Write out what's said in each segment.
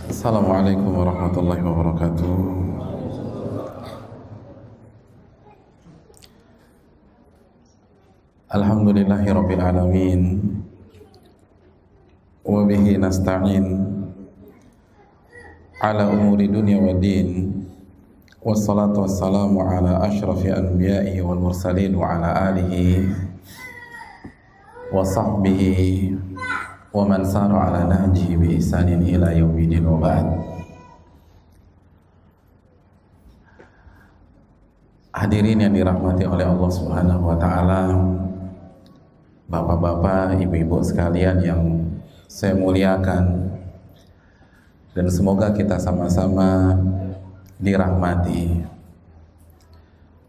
Assalamualaikum warahmatullahi wabarakatuh. Alhamdulillahi rabbil alamin. Wa bihi nasta'in ala umuri dunya wa din. Wassalatu wassalamu ala ashrafi anbiya'i wal mursalin wa ala alihi wa sahbihi wa man sara ala nahjihi bi ihsanin ila yaumidin wa ba'd. Hadirin yang dirahmati oleh Allah Subhanahu wa taala, bapak-bapak, ibu-ibu sekalian yang saya muliakan, dan semoga kita sama-sama dirahmati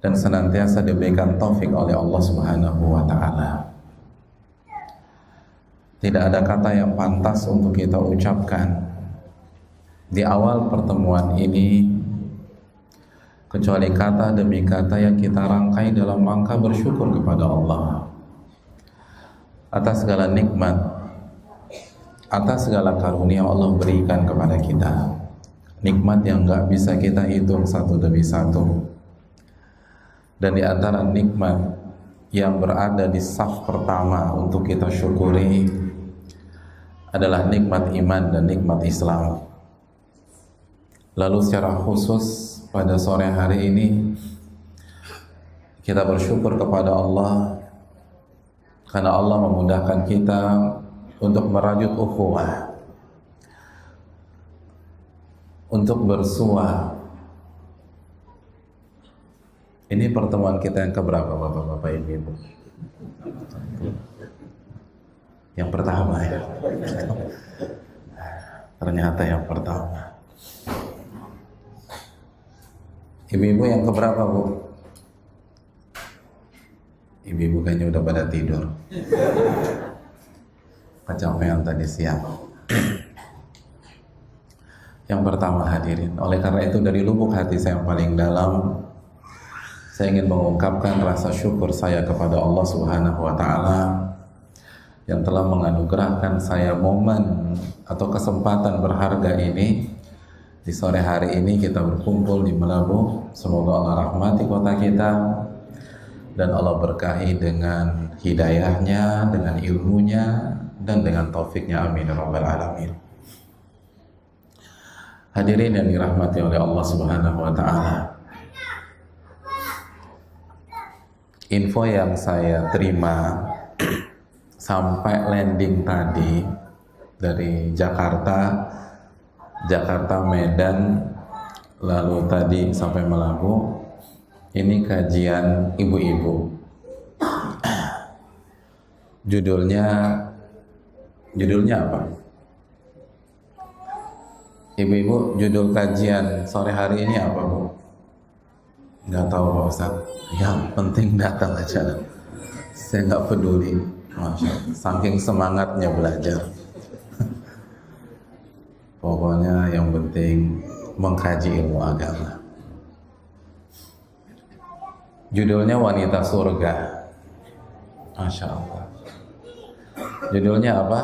dan senantiasa diberikan taufik oleh Allah Subhanahu wa taala. Tidak ada kata yang pantas untuk kita ucapkan di awal pertemuan ini kecuali kata demi kata yang kita rangkai dalam rangka bersyukur kepada Allah atas segala nikmat, atas segala karunia Allah berikan kepada kita. Nikmat yang gak bisa kita hitung satu demi satu. Dan di antara nikmat yang berada di saf pertama untuk kita syukuri adalah nikmat iman dan nikmat Islam. Lalu secara khusus pada sore hari ini kita bersyukur kepada Allah karena Allah memudahkan kita untuk merajut ukhuwah, untuk bersua. Ini pertemuan kita yang keberapa, bapak-bapak, ibu-ibu? Yang pertama ya. Ternyata yang pertama. Ibu-ibu yang keberapa, Bu? Ibu-ibu kayaknya udah pada tidur. Kecapean tadi siang. Yang pertama, hadirin, oleh karena itu dari lubuk hati saya yang paling dalam, saya ingin mengungkapkan rasa syukur saya kepada Allah Subhanahu wa taala yang telah menganugerahkan saya momen atau kesempatan berharga ini. Di sore hari ini kita berkumpul di Melabuh. Semoga Allah rahmati kota kita dan Allah berkahi dengan hidayahnya, dengan ilmunya, dan dengan taufiknya. Amin ya rabbal alamin. Hadirin yang dirahmati oleh Allah Subhanahu wa taala, info yang saya terima sampai landing tadi dari Jakarta Medan, lalu tadi sampai Melabuh, ini kajian ibu-ibu. Judulnya apa? Ibu-ibu, judul kajian sore hari ini apa, Bu? Nggak tahu, Pak Ustaz. Yang penting datang aja. Saya nggak peduli. Masya Allah. Saking semangatnya belajar. Pokoknya yang penting mengkaji ilmu agama. Judulnya Wanita Surga. Masya Allah. Judulnya apa?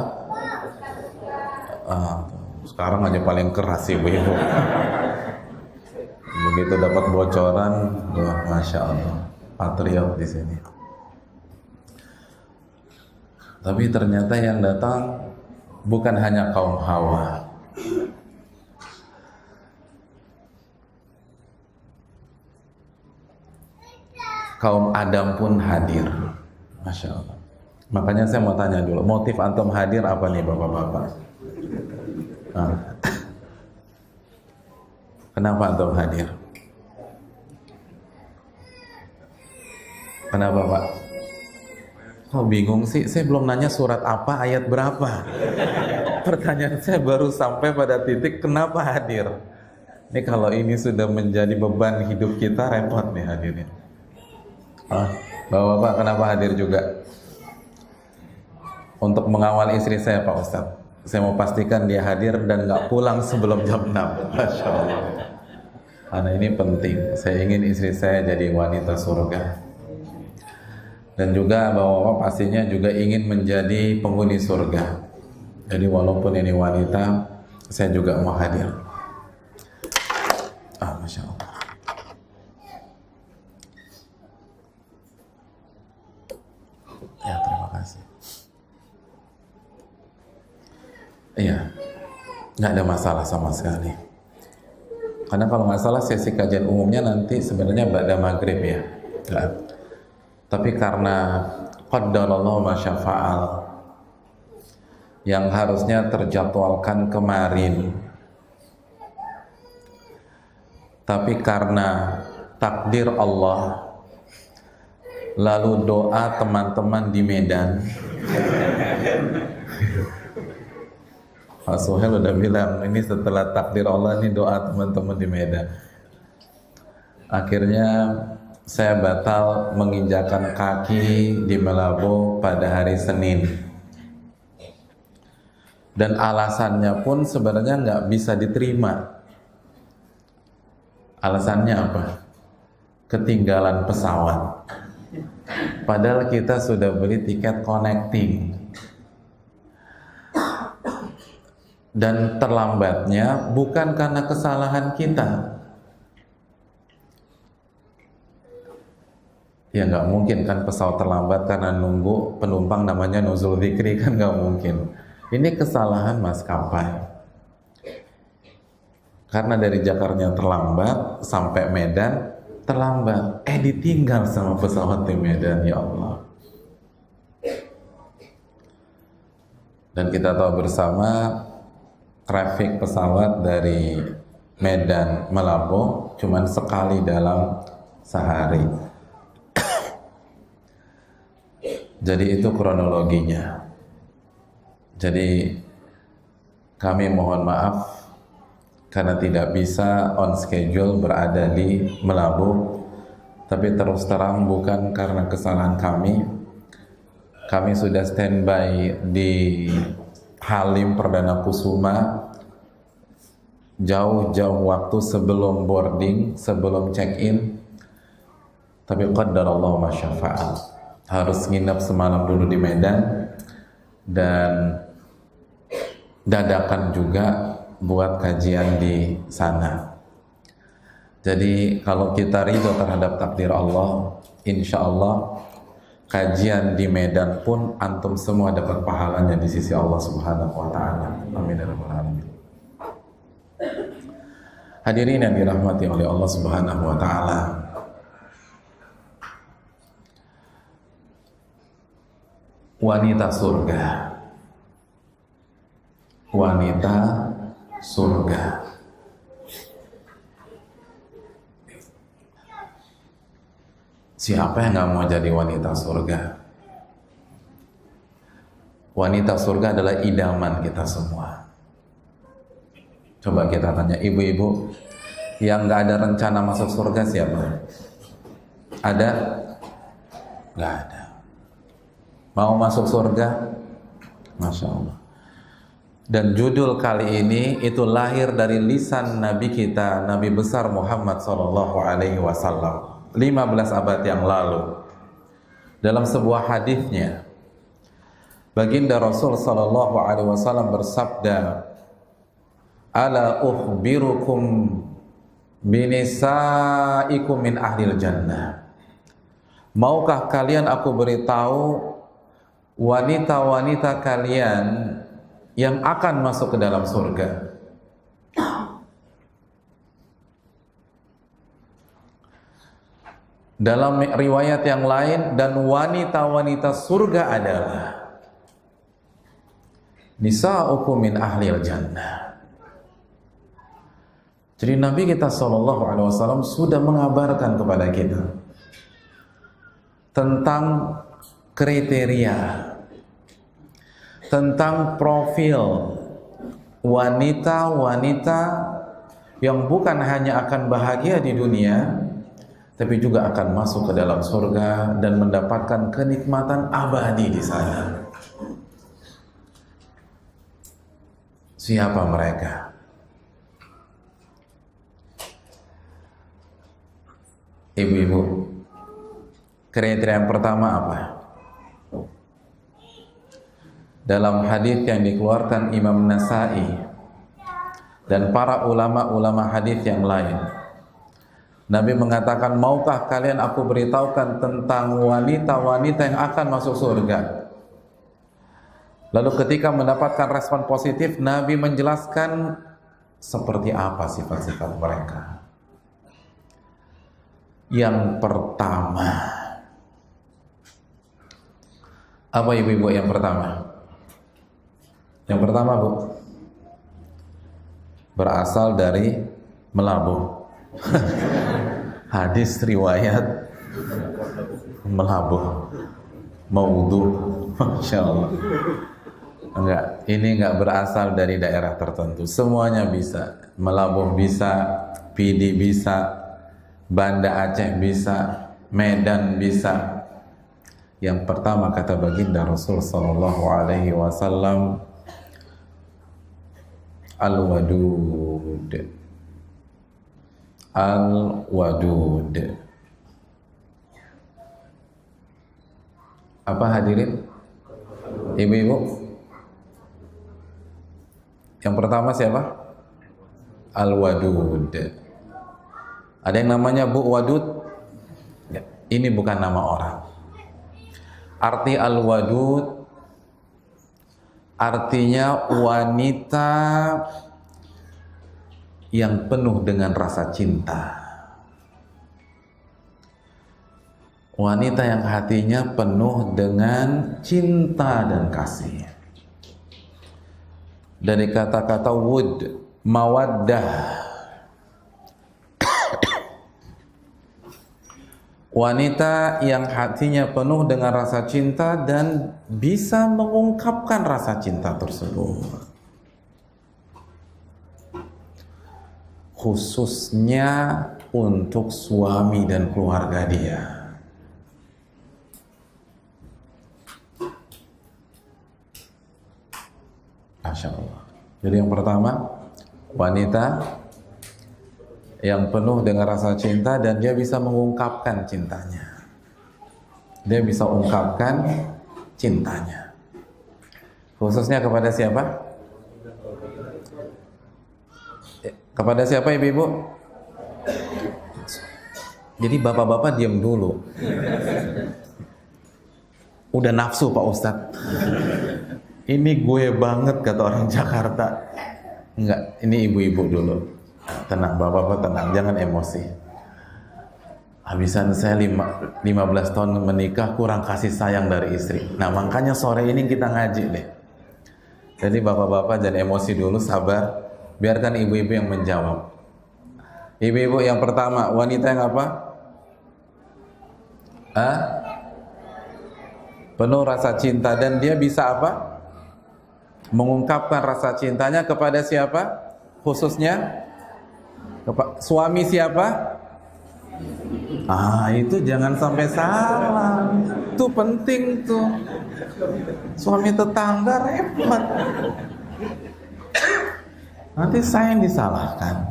Sekarang aja paling keras ibu-ibu. Begitu dapat bocoran, wah, Masya Allah, patriot di sini. Tapi ternyata yang datang bukan hanya kaum Hawa. Kaum Adam pun hadir. Masya Allah. Makanya saya mau tanya dulu, motif antum hadir apa nih, bapak-bapak? Kenapa antum hadir? Kenapa, Pak? Kok bingung sih? Saya belum nanya surat apa, ayat berapa. Pertanyaan saya baru sampai pada titik kenapa hadir. Ini kalau ini sudah menjadi beban hidup kita, repot nih hadirin. Bapak-bapak kenapa hadir juga? Untuk mengawal istri saya, Pak Ustadz. Saya mau pastikan dia hadir dan nggak pulang sebelum jam 6. Masya Allah. Karena ini penting. Saya ingin istri saya jadi wanita surga. Dan juga bapak-bapak pastinya juga ingin menjadi penghuni surga. Jadi walaupun ini wanita, Saya juga mau hadir. Masya Allah. Ya, terima kasih. Iya, nggak ada masalah sama sekali. Karena kalau nggak salah sesi kajian umumnya nanti sebenarnya ba'da maghrib ya. Nggak. Tapi karena qaddarallahu ma syafa'al, yang harusnya terjadwalkan kemarin, tapi karena takdir Allah, lalu doa teman-teman di Medan, Pak Suhail udah bilang ini setelah takdir Allah, ini doa teman-teman di Medan. Akhirnya saya batal menginjakan kaki di Malabo pada hari Senin, dan alasannya pun sebenarnya nggak bisa diterima. Alasannya apa? Ketinggalan pesawat. Padahal kita sudah beli tiket connecting. Dan terlambatnya bukan karena kesalahan kita. Ya nggak mungkin kan pesawat terlambat karena nunggu penumpang namanya nuzul dzikri, kan nggak mungkin. Ini kesalahan maskapai. Karena dari Jakarta terlambat sampai Medan terlambat, ditinggal sama pesawat di Medan, ya Allah. Dan kita tahu bersama traffic pesawat dari Medan Malabo cuman sekali dalam sehari. Jadi itu kronologinya. Jadi kami mohon maaf karena tidak bisa on schedule berada di Malabo, tapi terus terang bukan karena kesalahan kami. Kami sudah standby di Halim Perdana Kusuma jauh-jauh waktu sebelum boarding, sebelum check-in, tapi qaddarallahu ma syafa'al, harus nginep semalam dulu di Medan, dan dadakan juga buat kajian di sana. Jadi kalau kita ridho terhadap takdir Allah, insya Allah kajian di Medan pun antum semua dapat pahalanya di sisi Allah Subhanahu wa taala. Amin ya rabbal alamin. Hadirin yang dirahmati oleh Allah Subhanahu wa taala. Wanita surga. Wanita surga. Siapa yang nggak mau jadi wanita surga? Wanita surga adalah idaman kita semua. Coba kita tanya ibu-ibu yang nggak ada rencana masuk surga siapa? Ada? Nggak ada. Mau masuk surga? Masya Allah. Dan judul kali ini itu lahir dari lisan Nabi kita, Nabi besar Muhammad sallallahu alaihi wasallam 15 abad yang lalu. Dalam sebuah hadisnya, baginda Rasul sallallahu alaihi wasallam bersabda, "Ala ukhbirukum binisaikum min ahlil jannah." Maukah kalian aku beritahu wanita-wanita kalian yang akan masuk ke dalam surga? Dalam riwayat yang lain, dan wanita-wanita surga adalah nisa'ukum min ahlil jannah. Jadi Nabi kita SAW sudah mengabarkan kepada kita tentang kriteria, tentang profil wanita-wanita yang bukan hanya akan bahagia di dunia, tapi juga akan masuk ke dalam surga dan mendapatkan kenikmatan abadi di sana. Siapa mereka? Ibu-ibu, kriteria yang pertama apa? Dalam hadis yang dikeluarkan Imam Nasai dan para ulama-ulama hadis yang lain. Nabi mengatakan, maukah kalian aku beritahukan tentang wanita-wanita yang akan masuk surga? Lalu ketika mendapatkan respon positif, Nabi menjelaskan seperti apa sifat-sifat mereka. Yang pertama, apa ibu-ibu yang pertama? Yang pertama, Bu, berasal dari melabuh. Hadis riwayat melabuh, maudhu. Masya Allah. Enggak, ini enggak berasal dari daerah tertentu. Semuanya bisa. Melabuh bisa, Pidi bisa, Banda Aceh bisa, Medan bisa. Yang pertama kata baginda Rasul sallallahu alaihi wasallam, al-wadud. Al-wadud. Apa hadirin? Ibu-ibu? Yang pertama siapa? Al-wadud. Ada yang namanya Bu Wadud? Ya, ini bukan nama orang. Arti al-wadud artinya wanita yang penuh dengan rasa cinta. Wanita yang hatinya penuh dengan cinta dan kasih. Dari kata-kata wud, mawaddah. Wanita yang hatinya penuh dengan rasa cinta dan bisa mengungkapkan rasa cinta tersebut. Khususnya untuk suami dan keluarga dia. Masya Allah. Jadi yang pertama, wanita yang penuh dengan rasa cinta dan dia bisa mengungkapkan cintanya. Dia bisa ungkapkan cintanya. Khususnya kepada siapa? Kepada siapa ibu-ibu? Jadi bapak-bapak diam dulu. Udah nafsu Pak Ustadz. Ini gue banget kata orang Jakarta. Enggak, ini ibu-ibu dulu. Tenang, bapak-bapak tenang, jangan emosi. Habisan saya 15 tahun menikah kurang kasih sayang dari istri. Nah makanya sore ini kita ngaji deh. Jadi bapak-bapak jangan emosi dulu, sabar. Biarkan ibu-ibu yang menjawab. Ibu-ibu yang pertama, wanita yang apa? Penuh rasa cinta dan dia bisa apa? Mengungkapkan rasa cintanya kepada siapa? Khususnya suami siapa? Itu jangan sampai salah. Itu penting tuh. Suami tetangga repot. Nanti saya yang disalahkan.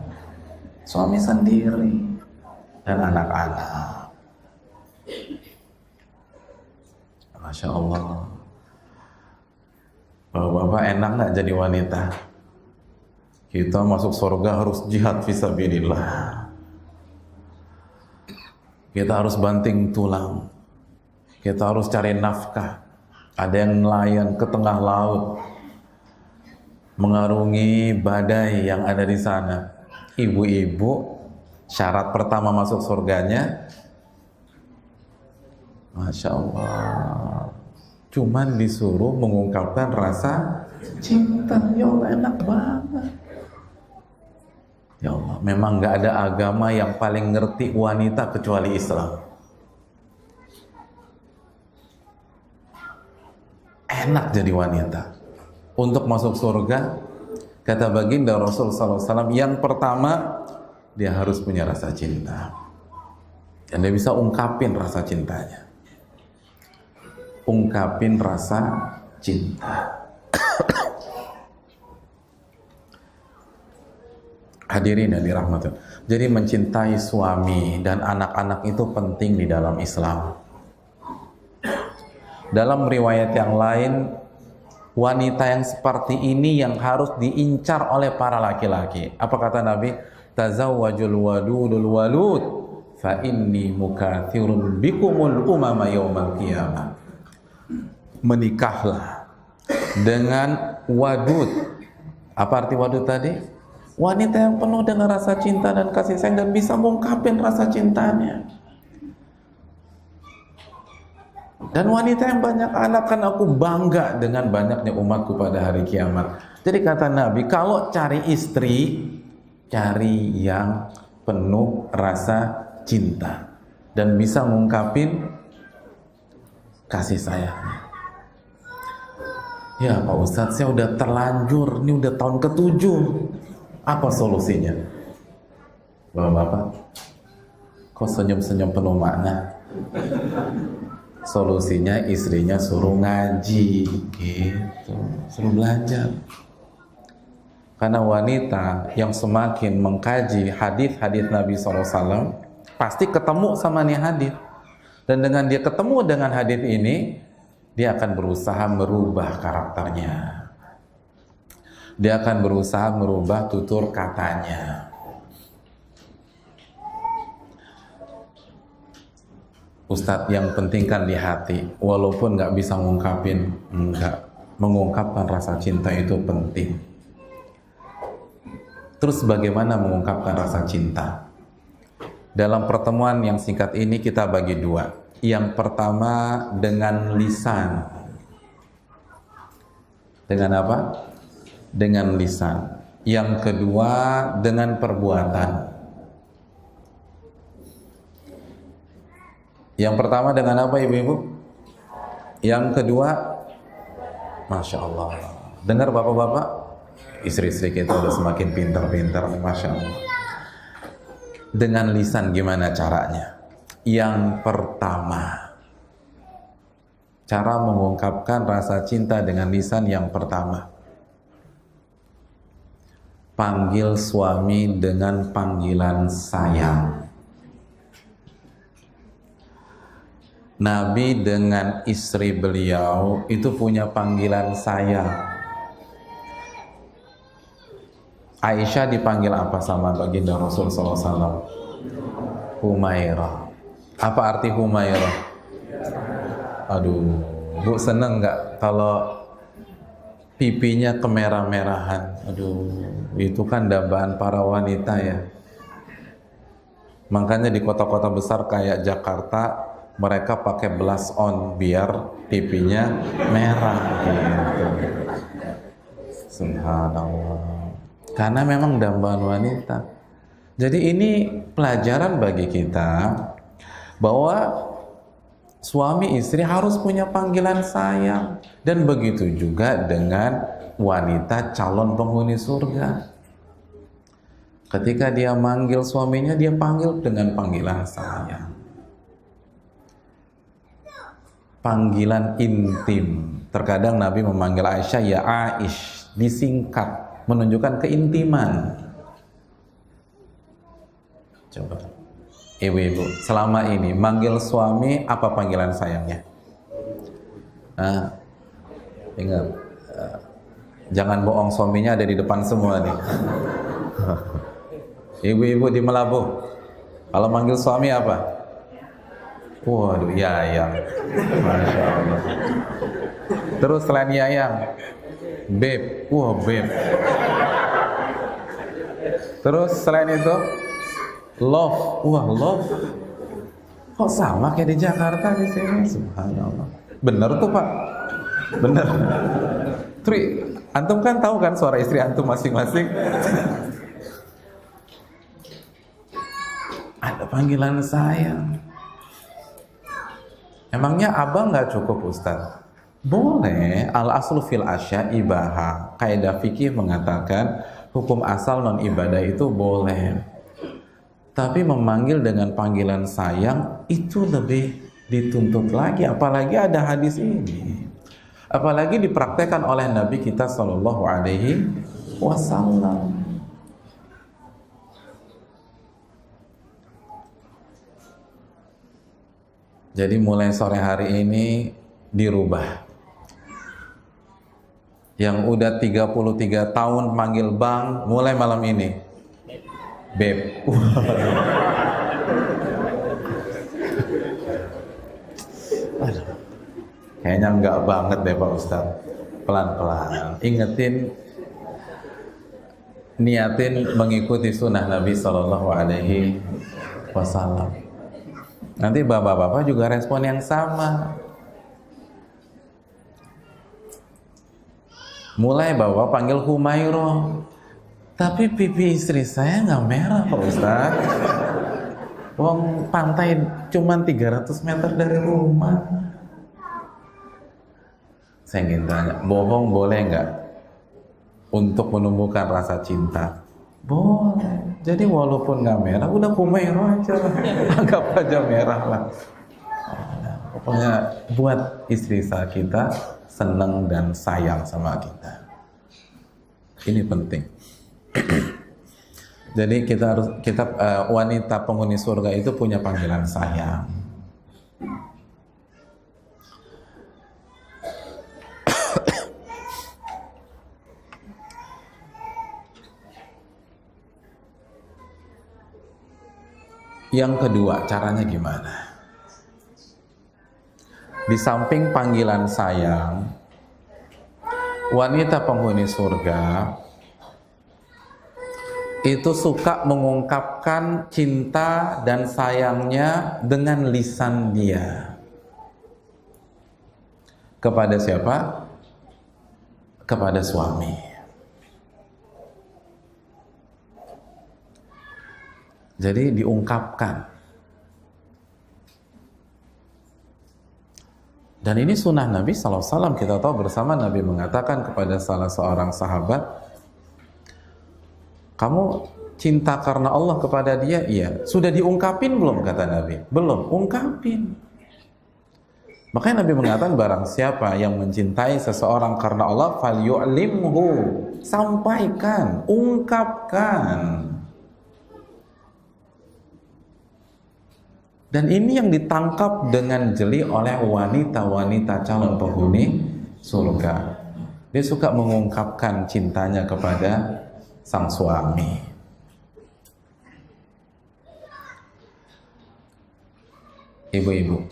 Suami sendiri dan anak-anak. Masya Allah. Bapak-bapak enak nggak jadi wanita? Kita masuk surga harus jihad fisabilillah. Kita harus banting tulang. Kita harus cari nafkah. Ada yang nelayan ke tengah laut, mengarungi badai yang ada di sana. Ibu-ibu, syarat pertama masuk surganya, Masya Allah, cuman disuruh mengungkapkan rasa cinta. Ya Allah, enak banget. Ya Allah, memang gak ada agama yang paling ngerti wanita kecuali Islam. Enak jadi wanita. Untuk masuk surga, kata baginda Rasul SAW, yang pertama dia harus punya rasa cinta. Dan dia bisa ungkapin rasa cintanya. Ungkapin rasa cinta. Hadirin yang dirahmati. Jadi mencintai suami dan anak-anak itu penting di dalam Islam. Dalam riwayat yang lain, Wanita yang seperti ini yang harus diincar oleh para laki-laki. Apa kata Nabi? Tazawwajul wadudul walud fa inni mukathirun bikumul umama yaumal qiyamah. Menikahlah dengan wadud. Apa arti wadud tadi? Wanita yang penuh dengan rasa cinta dan kasih sayang dan bisa mengungkapin rasa cintanya. Dan wanita yang banyak anak, kan aku bangga dengan banyaknya umatku pada hari kiamat. Jadi kata Nabi, kalau cari istri, cari yang penuh rasa cinta dan bisa ngungkapin kasih sayangnya. Ya Pak Ustadz, saya udah terlanjur, ini udah tahun ke-7. Apa solusinya? Bapak-bapak, kok senyum-senyum penuh makna? Solusinya istrinya suruh ngaji gitu, suruh belajar. Karena wanita yang semakin mengkaji hadis-hadis Nabi SAW pasti ketemu sama nih hadis. Dan dengan dia ketemu dengan hadis ini, dia akan berusaha merubah karakternya. Dia akan berusaha merubah tutur katanya. Ustadz, yang penting kan di hati, walaupun nggak bisa ngungkapin, mengungkapkan rasa cinta itu penting. Terus bagaimana mengungkapkan rasa cinta? Dalam pertemuan yang singkat ini kita bagi dua. Yang pertama dengan lisan. Dengan apa? Dengan lisan. Yang kedua dengan perbuatan. Yang pertama dengan apa ibu-ibu? Yang kedua, Masya Allah. Dengar bapak-bapak, istri-istri kita udah semakin pintar-pintar, Masya Allah. Dengan lisan gimana caranya? Yang pertama, cara mengungkapkan rasa cinta dengan lisan yang pertama, panggil suami dengan panggilan sayang. Nabi dengan istri beliau itu punya panggilan sayang. Aisyah dipanggil apa sama baginda Rasul SAW? Humairah. Apa arti Humairah? Aduh, Bu seneng nggak kalau pipinya kemerah-merahan? Aduh, itu kan dambaan para wanita ya. Makanya di kota-kota besar kayak Jakarta, mereka pakai blush on biar pipinya merah gitu. Subhanallah. Karena memang dambaan wanita. Jadi ini pelajaran bagi kita bahwa suami istri harus punya panggilan sayang, dan begitu juga dengan wanita calon penghuni surga. Ketika dia manggil suaminya, dia panggil dengan panggilan sayang. Panggilan intim. Terkadang Nabi memanggil Aisyah ya Aish, disingkat, menunjukkan keintiman. Coba ibu-ibu, selama ini manggil suami apa panggilan sayangnya? Ingat, jangan bohong, suaminya ada di depan semua nih. Ibu-ibu di Melabuh, kalau manggil suami apa? Waduh, Yayang. Masya Allah. Terus selain Yayang, Beb. Wah, Beb. Terus selain itu, Love. Wah, Love. Kok sama kayak di Jakarta di sini? Subhanallah. Bener tuh Pak. Bener. Tri, antum kan tahu kan suara istri antum masing-masing? Ada panggilan sayang. Emangnya abang nggak cukup Ustaz? Boleh. Al aslu fil asya ibaha. Kaidah fikih mengatakan hukum asal non ibadah itu boleh. Tapi memanggil dengan panggilan sayang itu lebih dituntut lagi. Apalagi ada hadis ini. Apalagi dipraktekkan oleh Nabi kita Shallallahu Alaihi Wasallam. Jadi mulai sore hari ini dirubah. Yang udah 33 tahun manggil bang, mulai malam ini Beb. Kayaknya enggak banget deh Pak Ustadz. Pelan-pelan ingetin, niatin mengikuti sunnah Nabi Shallallahu Alaihi Wasallam. Nanti bapak-bapak juga respon yang sama. Mulai bapak panggil Humairo, tapi pipi istri saya nggak merah Pak Ustadz. Wong pantai cuma 300 meter dari rumah. Saya ingin tanya, bohong boleh nggak untuk menumbuhkan rasa cinta? Boleh. Jadi walaupun nggak merah, udah Humairo aja, anggap aja merah lah. Pokoknya buat istri kita senang dan sayang sama kita. Ini penting. Jadi wanita penghuni surga itu punya panggilan sayang. Yang kedua, caranya gimana? Di samping panggilan sayang, wanita penghuni surga itu suka mengungkapkan cinta dan sayangnya dengan lisan dia. Kepada siapa? Kepada suami. Jadi diungkapkan. Dan ini sunnah Nabi SAW. Kita tahu bersama Nabi mengatakan kepada salah seorang sahabat, kamu cinta karena Allah kepada dia? Iya. Sudah diungkapin belum? Kata Nabi. Belum. Ungkapin. Makanya Nabi mengatakan barang siapa yang mencintai seseorang karena Allah, falyu'limhu. Sampaikan. Ungkapkan. Dan ini yang ditangkap dengan jeli oleh wanita-wanita calon penghuni surga. Dia suka mengungkapkan cintanya kepada sang suami. Ibu-ibu,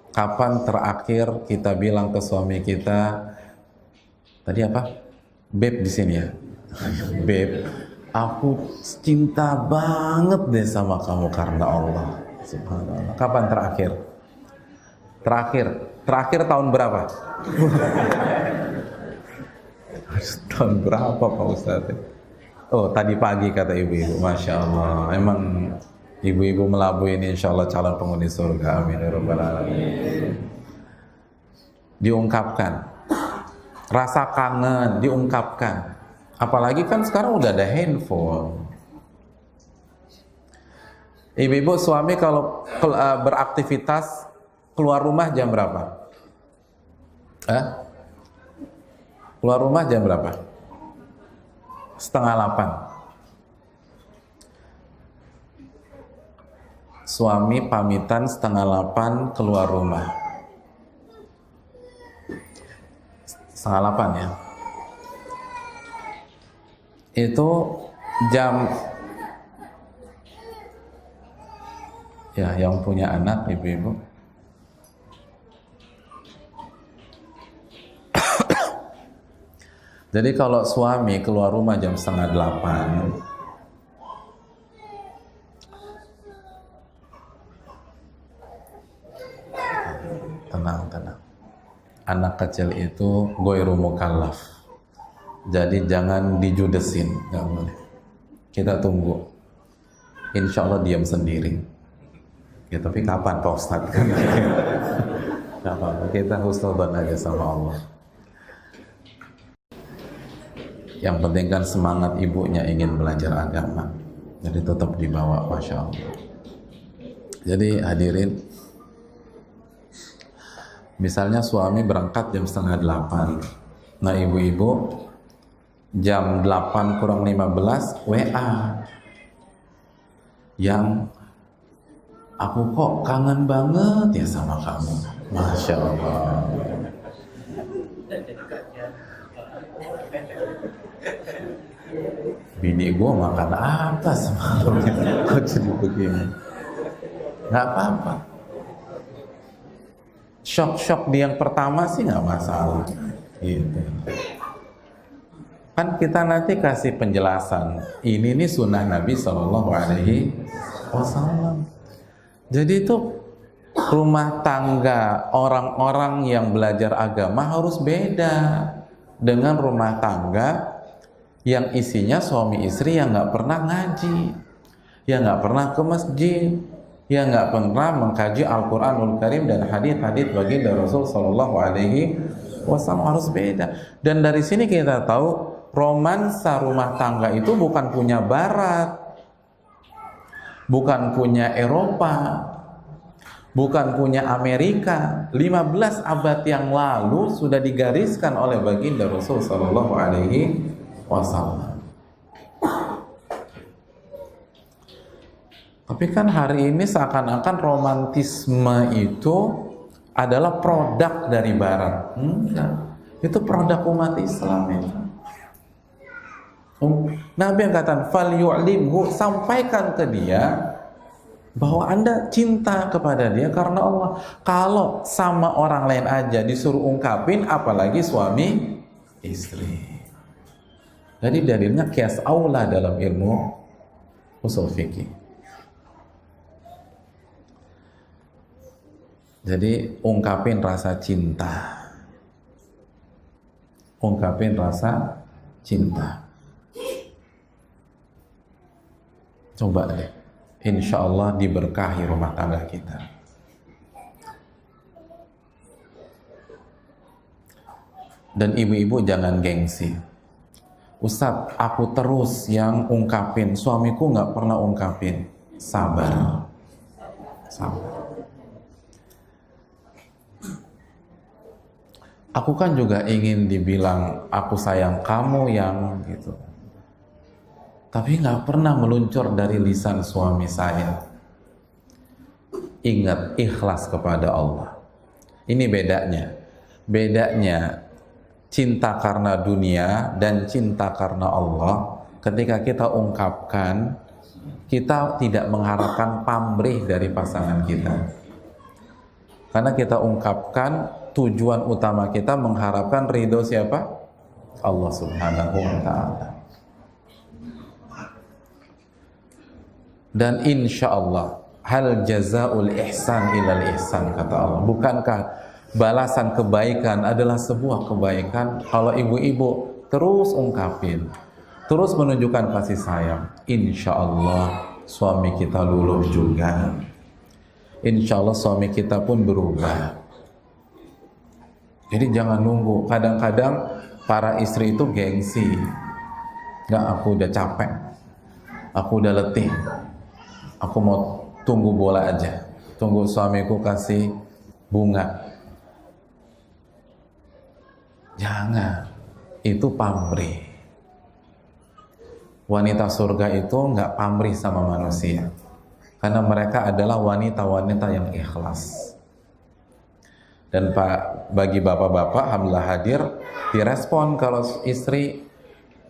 kapan terakhir kita bilang ke suami kita, tadi apa? Beb di sini ya. Beb, aku cinta banget deh sama kamu karena Allah. Subhanallah. Kapan terakhir? Terakhir tahun berapa? Tahun berapa Pak Ustadz? Oh, tadi pagi kata ibu-ibu. Masya Allah. Emang ibu-ibu melabuh ini insya Allah calon penghuni surga. Amin ya rabbal alamin. Diungkapkan. Rasa kangen diungkapkan. Apalagi kan sekarang udah ada handphone. Ibu-ibu, suami kalau beraktivitas keluar rumah jam berapa? Keluar rumah jam berapa? 7:30. Suami pamitan 7:30 keluar rumah. 7:30 ya. Itu jam, ya, yang punya anak, ibu-ibu. Jadi kalau suami keluar rumah jam 7:30, tenang. Anak kecil itu ghairu mukallaf. Jadi jangan dijudesin, nggak boleh. Kita tunggu. Insya Allah diam sendiri. Ya tapi kapan Pak Ustadz? Gak apa-apa, kita husnudzon aja sama Allah. Yang penting kan semangat ibunya ingin belajar agama, jadi tetap dibawa, Masya Allah. Jadi hadirin, misalnya suami berangkat jam 7:30, nah ibu-ibu jam 8:15 WA yang aku kok kangen banget ya sama kamu. Masya Allah. bini gue makan apa semalam gitu, kok jadi begini. Nggak apa-apa. Shock di yang pertama sih nggak masalah gitu. Kan kita nanti kasih penjelasan, ini nih sunnah Nabi SAW. Jadi itu rumah tangga orang-orang yang belajar agama harus beda dengan rumah tangga yang isinya suami istri yang nggak pernah ngaji, yang nggak pernah ke masjid, yang nggak pernah mengkaji Al-Quranul Karim dan hadits-hadits baginda Rasul Sallallahu Alaihi Wasallam. Harus beda. Dan dari sini kita tahu romansa rumah tangga itu bukan punya Barat, bukan punya Eropa, bukan punya Amerika. 15 abad yang lalu sudah digariskan oleh baginda Rasul Sallallahu Alaihi Wasallam. Tapi kan hari ini seakan-akan romantisme itu adalah produk dari Barat. Enggak, itu produk umat Islam itu. Nabi yang katakan, "Fal yu'limhu", sampaikan ke dia bahwa Anda cinta kepada dia karena Allah. Kalau sama orang lain aja disuruh ungkapin, apalagi suami istri. Jadi dalilnya qiyas aula dalam ilmu ushul fikih. Jadi ungkapin rasa cinta, ungkapin rasa cinta. Coba deh, insya Allah diberkahi rumah tangga kita. Dan ibu-ibu jangan gengsi. Ustadz, aku terus yang ungkapin, suamiku nggak pernah ungkapin. Sabar, sabar. Aku kan juga ingin dibilang aku sayang kamu yang gitu, tapi nggak pernah meluncur dari lisan suami saya. Ingat, ikhlas kepada Allah. Ini bedanya cinta karena dunia dan cinta karena Allah. Ketika kita ungkapkan, kita tidak mengharapkan pamrih dari pasangan kita, karena kita ungkapkan tujuan utama kita mengharapkan ridho siapa? Allah Subhanahu wa ta'ala. Dan insya Allah, hal jazaul ihsan ilal ihsan, kata Allah. Bukankah balasan kebaikan adalah sebuah kebaikan? Kalau ibu-ibu terus ungkapin, terus menunjukkan kasih sayang, insya Allah suami kita luluh juga. Insya Allah suami kita pun berubah. Jadi jangan nunggu. Kadang-kadang para istri itu gengsi. Nggak, aku udah capek, aku udah letih, aku mau tunggu bola aja, tunggu suamiku kasih bunga. Jangan, itu pamrih. Wanita surga itu nggak pamrih sama manusia, karena mereka adalah wanita-wanita yang ikhlas. Dan bagi bapak-bapak, alhamdulillah hadir, direspon kalau istri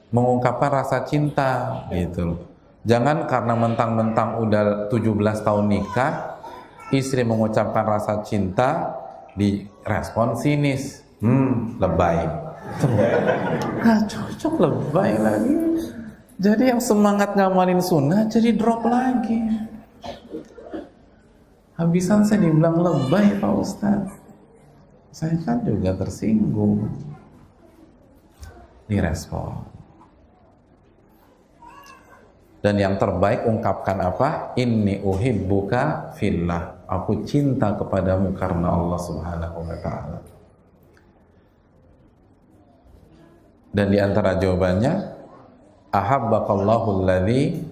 mengungkapkan rasa cinta gitu. Jangan karena mentang-mentang udah 17 tahun nikah, istri mengucapkan rasa cinta, direspon sinis, lebay. Nggak cocok, lebay lagi. Jadi yang semangat ngamalin sunnah jadi drop lagi. Habisan saya dibilang lebay, Pak Ustadz. Saya kan juga tersinggung. Direspon. Dan yang terbaik ungkapkan apa? Inni uhibbuka fillah. Aku cinta kepadamu karena Allah Subhanahu wa ta'ala. Dan di antara jawabannya, ahabbakallahu alladzi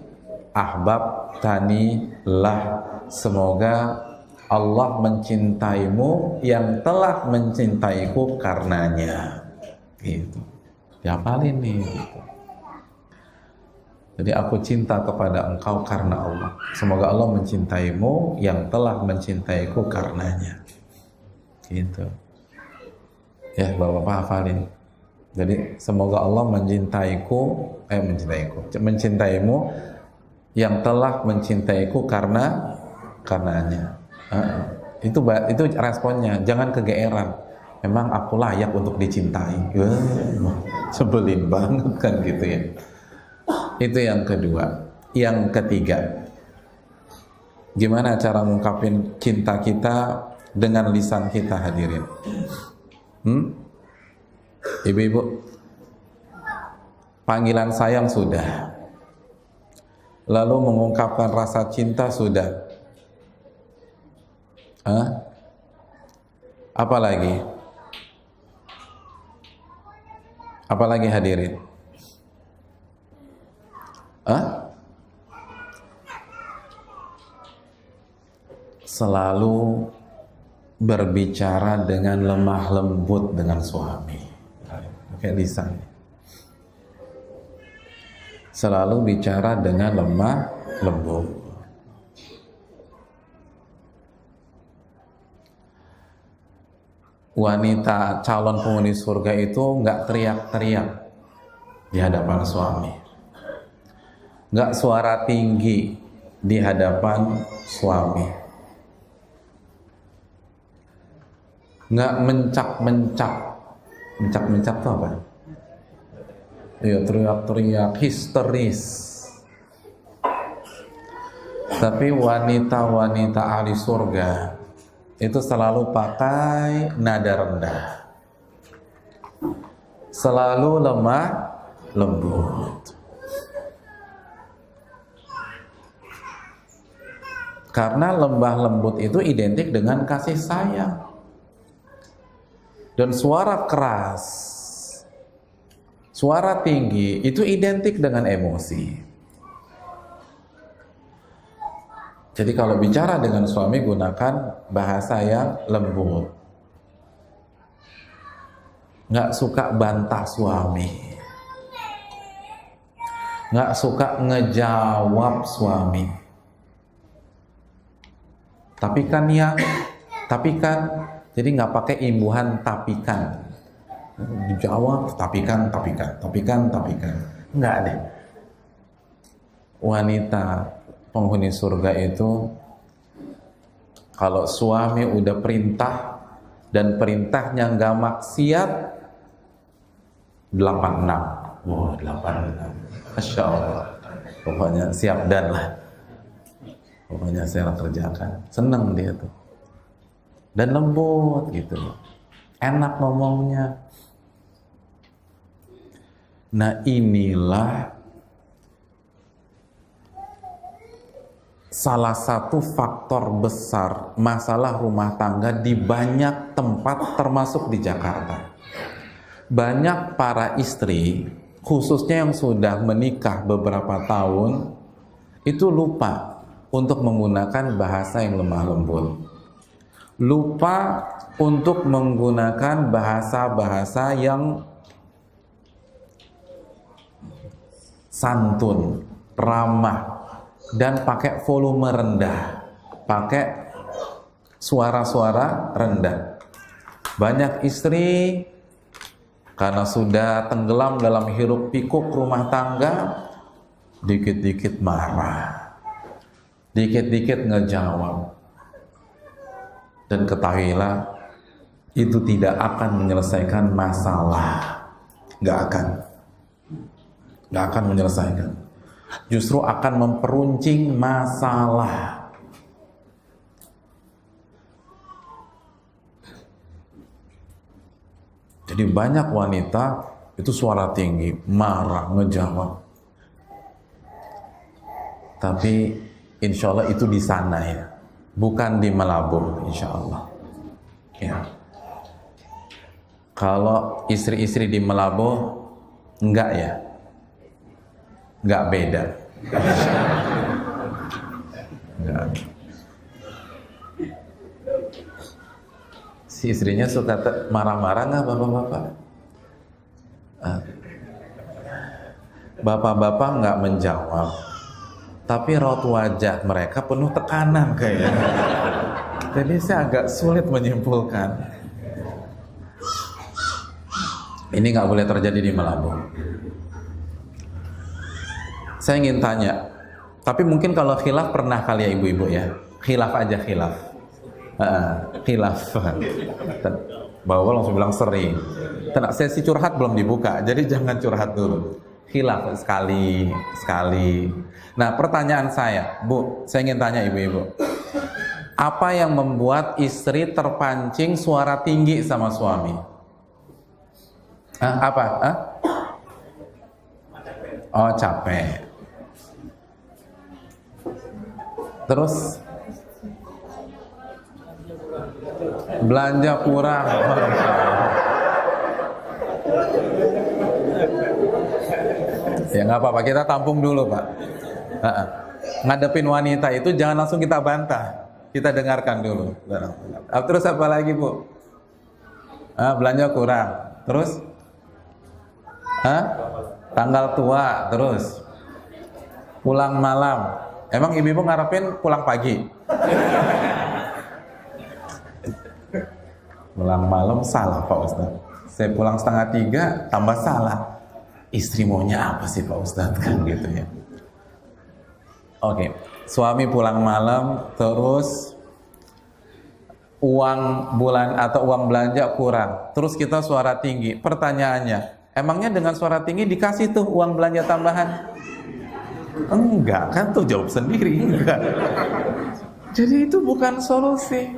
ahbabtani lah. Semoga Allah mencintaimu yang telah mencintaiku karenanya. Gitu. Dihafalin nih. Gitu. Jadi aku cinta kepada engkau karena Allah. Semoga Allah mencintaimu yang telah mencintaiku karenanya. Gitu. Ya, Bapak-bapak hafalin. Jadi semoga Allah mencintaimu yang telah mencintaiku karenanya. Itu responnya, jangan kegeeran. Memang aku layak untuk dicintai. Sebelin banget kan gitu ya. Itu yang kedua. Yang ketiga, gimana cara ngungkapin cinta kita dengan lisan kita, hadirin? Ibu-ibu, panggilan sayang sudah, lalu mengungkapkan rasa cinta sudah. Apa lagi? Apa lagi, hadirin? Selalu berbicara dengan lemah lembut dengan suami. Pakai lisan. Selalu bicara dengan lemah lembut. Wanita calon penghuni surga itu nggak teriak-teriak di hadapan suami, nggak suara tinggi di hadapan suami, nggak mencak-mencak itu apa? Ya, teriak-teriak histeris. Tapi wanita-wanita ahli surga itu selalu pakai nada rendah, selalu lemah lembut. Karena lembah lembut itu identik dengan kasih sayang. Dan suara keras, suara tinggi itu identik dengan emosi. Jadi kalau bicara dengan suami, gunakan bahasa yang lembut. Nggak suka bantah suami, nggak suka ngejawab suami. Tapi kan, jadi nggak pakai imbuhan tapikan. Dijawab tapikan. Nggak deh. Wanita penghuni surga itu kalau suami udah perintah dan perintahnya nggak maksiat, 86. Wow, 86. Masya Allah. Pokoknya siap dan lah. Pokoknya saya kerjakan. Seneng dia tuh. Dan lembut gitu. Enak ngomongnya. Nah, inilah salah satu faktor besar masalah rumah tangga di banyak tempat, termasuk di Jakarta. Banyak para istri, khususnya yang sudah menikah beberapa tahun, itu lupa untuk menggunakan bahasa yang lemah lembut. Lupa untuk menggunakan bahasa-bahasa yang santun, ramah, dan pakai volume rendah, pakai suara-suara rendah. Banyak istri karena sudah tenggelam dalam hiruk pikuk rumah tangga, dikit-dikit marah, dikit-dikit ngejawab. Dan ketahuilah, itu tidak akan menyelesaikan masalah. Gak akan menyelesaikan. Justru akan memperuncing masalah. Jadi banyak wanita itu suara tinggi, marah, ngejawab. Tapi insya Allah itu di sana ya, bukan di Melabuh, insya Allah. Ya. Kalau istri-istri di Melabuh, enggak ya, enggak beda. Enggak. Si istrinya suka marah-marah nggak bapak-bapak? Bapak-bapak nggak menjawab, tapi raut wajah mereka penuh tekanan kayaknya. Jadi saya agak sulit menyimpulkan. Ini nggak boleh terjadi di Melabung. Saya ingin tanya, tapi mungkin kalau khilaf pernah kali ya ibu-ibu ya, khilaf aja khilaf. Khilaf. Bawa langsung bilang sering. Tenang, sesi curhat belum dibuka, jadi jangan curhat dulu. Khilaf sekali. Nah, pertanyaan saya, Bu, saya ingin tanya ibu-ibu. Apa yang membuat istri terpancing suara tinggi sama suami? Apa? Oh, capek. Terus belanja kurang. Ya nggak apa-apa, kita tampung dulu Pak. Ngadepin wanita itu jangan langsung kita bantah, kita dengarkan dulu. Terus apa lagi Bu? Belanja kurang. Terus? Tanggal tua. Terus? Pulang malam. Emang ibu-ibu ngarepin pulang pagi? Pulang malam salah Pak Ustadz. Saya pulang 2:30 tambah salah. Istri maunya apa sih Pak Ustadz kan gitu ya. Oke, suami pulang malam terus uang bulan atau uang belanja kurang. Terus kita suara tinggi. Pertanyaannya, emangnya dengan suara tinggi dikasih tuh uang belanja tambahan? Enggak, kan tuh jawab sendiri, enggak. Jadi itu bukan solusi.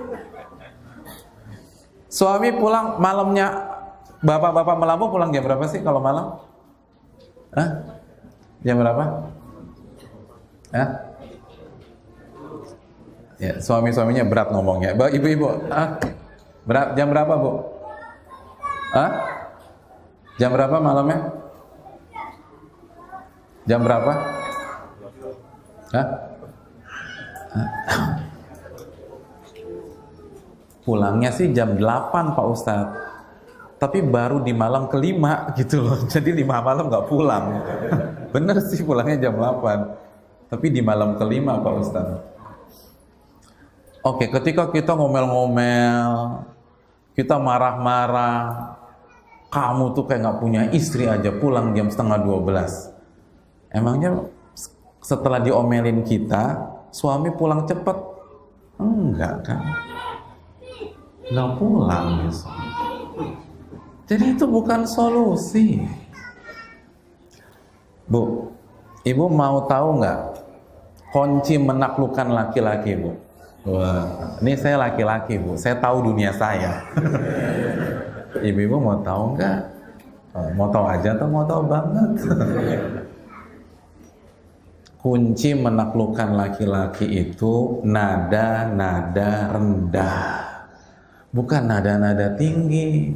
Suami pulang malamnya, bapak-bapak Melabung pulang jam berapa sih kalau malam? Jam berapa? Ya, suami-suaminya berat ngomongnya. Ibu-ibu, berat jam berapa Bu? Jam berapa malamnya? Jam berapa? Pulangnya sih jam 8 Pak Ustadz, tapi baru di malam kelima gitu loh, jadi 5 malam nggak pulang. Bener sih pulangnya jam 8, tapi di malam kelima Pak Ustadz. Oke, ketika kita ngomel-ngomel, kita marah-marah, kamu tuh kayak nggak punya istri aja pulang jam 11:30. Emangnya setelah diomelin kita, suami pulang cepet? Enggak kan? Nggak pulang gitu. Jadi itu bukan solusi. Bu, ibu mau tahu nggak kunci menaklukkan laki-laki Bu? Wah, ini saya laki-laki Bu, saya tahu dunia saya. Ibu-ibu mau tahu nggak? Mau tahu aja atau mau tahu banget? Kunci menaklukkan laki-laki itu nada-nada rendah, bukan nada-nada tinggi.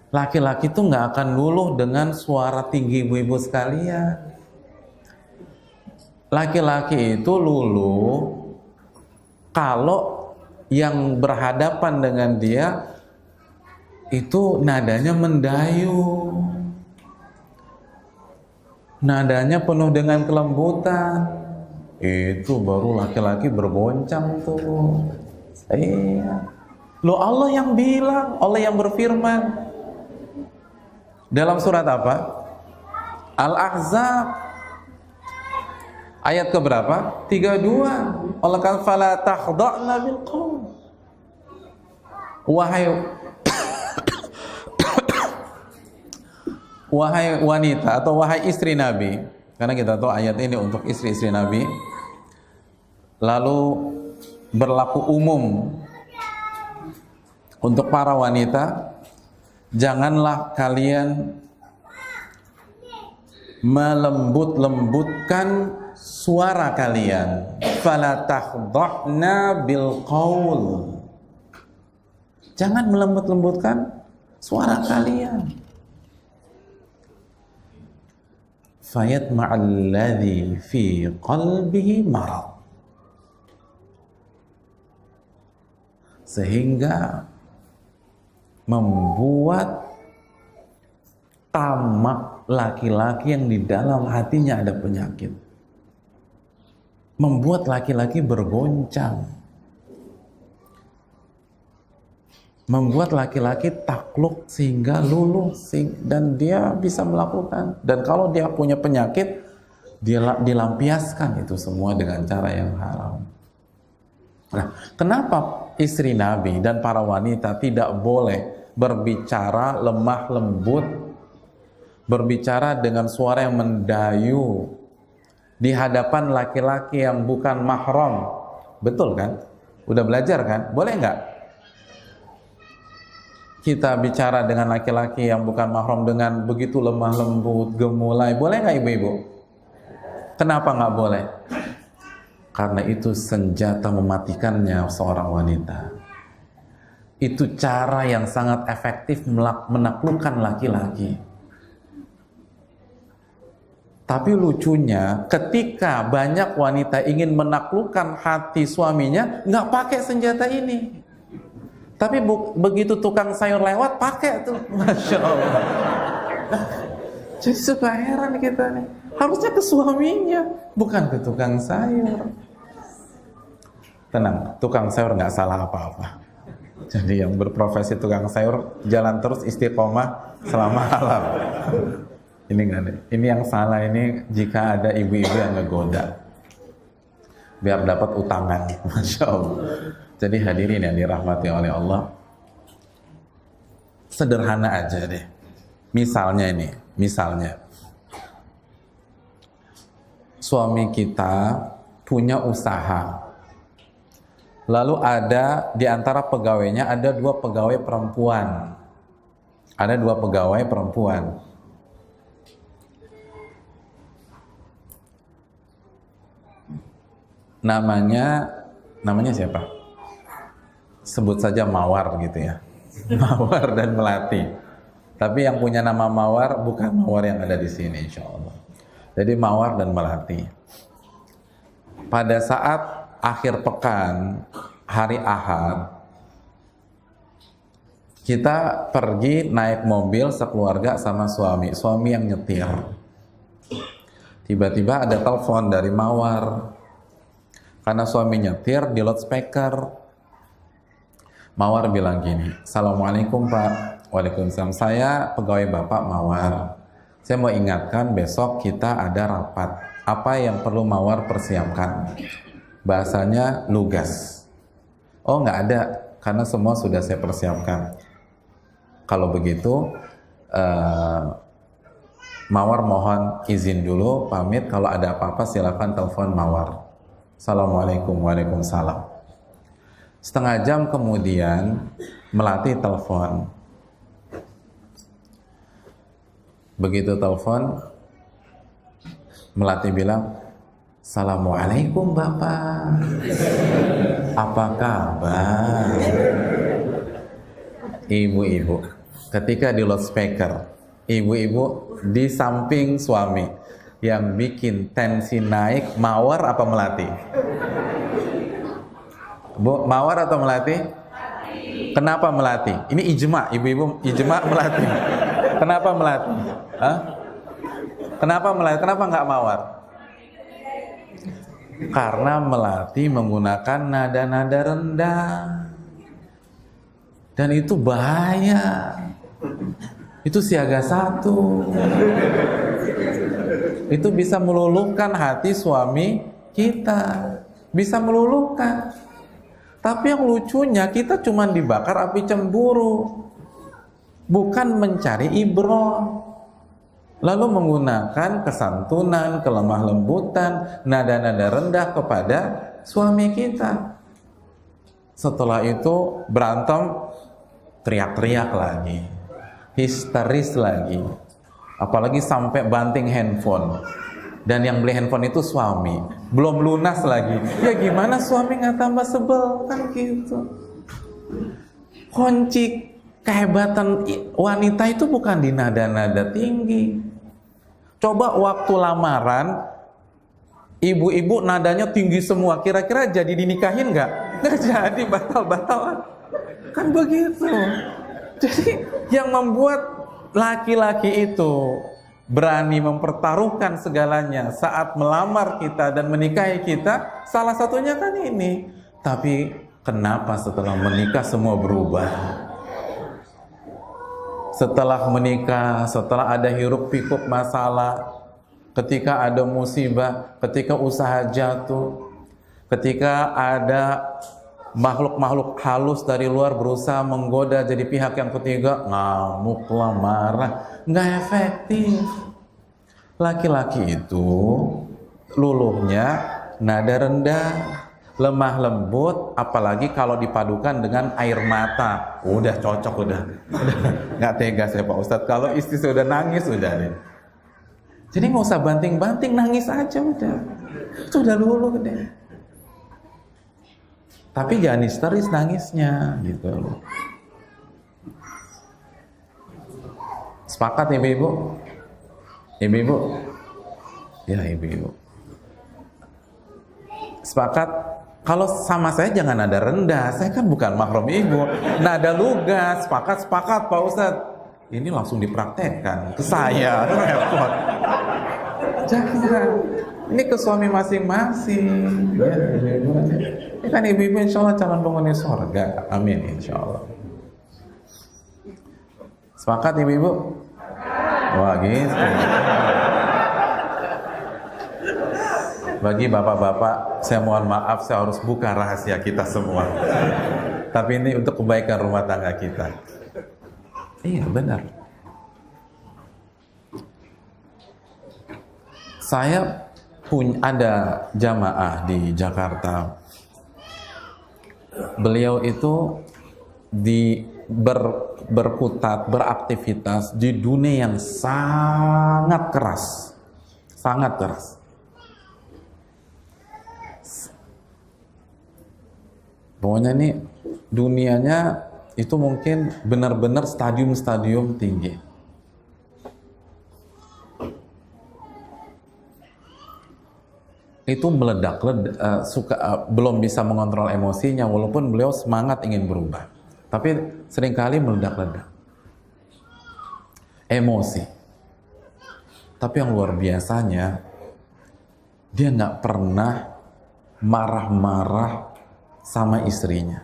Laki-laki itu nggak akan luluh dengan suara tinggi ibu-ibu sekalian. Laki-laki itu luluh kalau yang berhadapan dengan dia itu nadanya mendayu, nadanya penuh dengan kelembutan. Itu baru laki-laki bergoncang tuh. Iya. Loh, Allah yang bilang, Allah yang berfirman dalam surat apa? Al-Ahzab ayat keberapa? 32. Allah kata fala takhda'na bil qaul. Wahai wanita atau wahai istri Nabi, karena kita tahu ayat ini untuk istri-istri Nabi, lalu berlaku umum untuk para wanita, janganlah kalian melembut-lembutkan suara kalian. Fala takhda'na bil qaul. Jangan melembut-lembutkan suara kalian. Fayatma'al ladzi fi qalbihi marad. Sehingga membuat tamak laki-laki yang di dalam hatinya ada penyakit, membuat laki-laki bergoncang. membuat laki-laki takluk sehingga luluh dan dia bisa melakukan. Dan kalau dia punya penyakit, dia dilampiaskan itu semua dengan cara yang haram. Nah, kenapa istri Nabi dan para wanita tidak boleh berbicara lemah lembut, berbicara dengan suara yang mendayu di hadapan laki-laki yang bukan mahram? Betul kan? Udah belajar kan? Boleh nggak kita bicara dengan laki-laki yang bukan mahram dengan begitu lemah lembut, gemulai? Boleh nggak ibu-ibu? Kenapa nggak boleh? Karena itu senjata mematikannya seorang wanita. Itu cara yang sangat efektif menaklukkan laki-laki. Tapi lucunya, ketika banyak wanita ingin menaklukkan hati suaminya, nggak pakai senjata ini. Tapi begitu tukang sayur lewat, pakai tuh. Masya Allah. Jadi suka heran kita nih. Harusnya ke suaminya, bukan ke tukang sayur. Tenang, tukang sayur nggak salah apa-apa. Jadi yang berprofesi tukang sayur, jalan terus istiqomah selama halal. Ini nggak ada. Ini yang salah ini jika ada ibu-ibu yang ngegoda, biar dapat utangan. Masya Allah. Jadi hadirin yang dirahmati oleh Allah, sederhana aja deh. Misalnya suami kita punya usaha, lalu ada di antara pegawainya ada dua pegawai perempuan. Namanya siapa? Sebut saja Mawar gitu ya. Mawar dan Melati. Tapi yang punya nama Mawar bukan Mawar yang ada di sini, insya Allah. Jadi Mawar dan Melati. Pada saat akhir pekan, hari Ahad, kita pergi naik mobil sekeluarga sama suami yang nyetir. Tiba-tiba ada telepon dari Mawar. Karena suami nyetir di loudspeaker. Mawar bilang gini, "Assalamualaikum Pak." "Waalaikumsalam, saya pegawai Bapak Mawar. Saya mau ingatkan besok kita ada rapat. Apa yang perlu Mawar persiapkan?" Bahasanya lugas. "Oh nggak ada, karena semua sudah saya persiapkan." Kalau begitu, Mawar mohon izin dulu, pamit. Kalau ada apa-apa silakan telepon Mawar. Assalamualaikum. Waalaikumsalam. Setengah jam kemudian Melati telepon. Begitu telepon, Melati bilang, "Assalamualaikum Bapak. Apa kabar?" Ibu-ibu, ketika di loudspeaker, ibu-ibu di samping suami, yang bikin tensi naik Mawar apa Melati? Bu, Mawar atau Melati? Kenapa Melati? Ini ijma, ibu-ibu ijma Melati. Kenapa Melati? Hah? Kenapa Melati? Kenapa nggak Mawar? Karena Melati menggunakan nada-nada rendah. Dan itu bahaya. Itu siaga satu. Itu bisa meluluhkan hati suami kita. Bisa meluluhkan. Tapi yang lucunya kita cuma dibakar api cemburu, bukan mencari ibrah. Lalu menggunakan kesantunan, kelemah lembutan, nada-nada rendah kepada suami kita. Setelah itu berantem, teriak-teriak lagi, histeris lagi, apalagi sampai banting handphone. Dan yang beli handphone itu suami, belum lunas lagi. Ya gimana suami nggak tambah sebel, kan gitu. Kunci kehebatan wanita itu bukan di nada-nada tinggi. Coba waktu lamaran, ibu-ibu nadanya tinggi semua, kira-kira jadi dinikahin nggak? Nggak jadi, batal-batalan. Kan begitu. Jadi yang membuat laki-laki itu berani mempertaruhkan segalanya saat melamar kita dan menikahi kita, salah satunya kan ini. Tapi kenapa setelah menikah semua berubah? setelah menikah, setelah ada hiruk pikuk masalah, ketika ada musibah, ketika usaha jatuh, ketika ada makhluk-makhluk halus dari luar berusaha menggoda jadi pihak yang ketiga, ngamuklah, marah, nggak efektif. Laki-laki itu luluhnya nada rendah, lemah lembut, apalagi kalau dipadukan dengan air mata, udah cocok, udah nggak tega saya Pak Ustadz kalau istri sudah nangis udah deh. Jadi nggak usah banting-banting, nangis aja udah luluh deh. Tapi jangan histeris nangisnya gitu loh. Sepakat ibu-ibu? Ibu-ibu? Ya ibu-ibu. Sepakat? Kalau sama saya jangan nada rendah, saya kan bukan mahram ibu. Nada lugas, sepakat Pak Ustadz. Ini langsung dipraktekkan ke saya, repot. Jangan. Ini ke suami masing-masing. Ini kan ibu-ibu insya Allah calon penghuni surga. Amin insya Allah. Sepakat ibu-ibu? Wah gitu. Bagi bapak-bapak, saya mohon maaf, saya harus buka rahasia kita semua. Tapi ini untuk kebaikan rumah tangga kita. Iya benar. Saya ada jamaah di Jakarta. Beliau itu berkutat, beraktivitas di dunia yang sangat keras. Sangat keras. Pokoknya ini dunianya itu mungkin benar-benar stadium-stadium tinggi. Itu meledak, belum bisa mengontrol emosinya walaupun beliau semangat ingin berubah. Tapi seringkali meledak-ledak. Emosi. Tapi yang luar biasanya, dia nggak pernah marah-marah sama istrinya.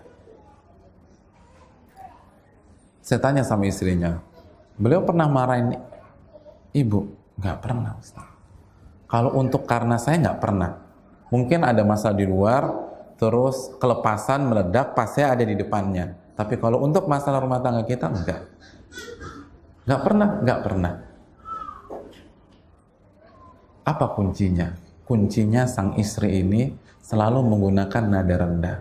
Saya tanya sama istrinya, beliau pernah marahin ibu? Nggak pernah Ustaz. Kalau untuk karena saya nggak pernah. Mungkin ada masa di luar, terus kelepasan meledak pas saya ada di depannya. Tapi kalau untuk masalah rumah tangga kita enggak. Nggak pernah. Apa kuncinya? Kuncinya sang istri ini selalu menggunakan nada rendah.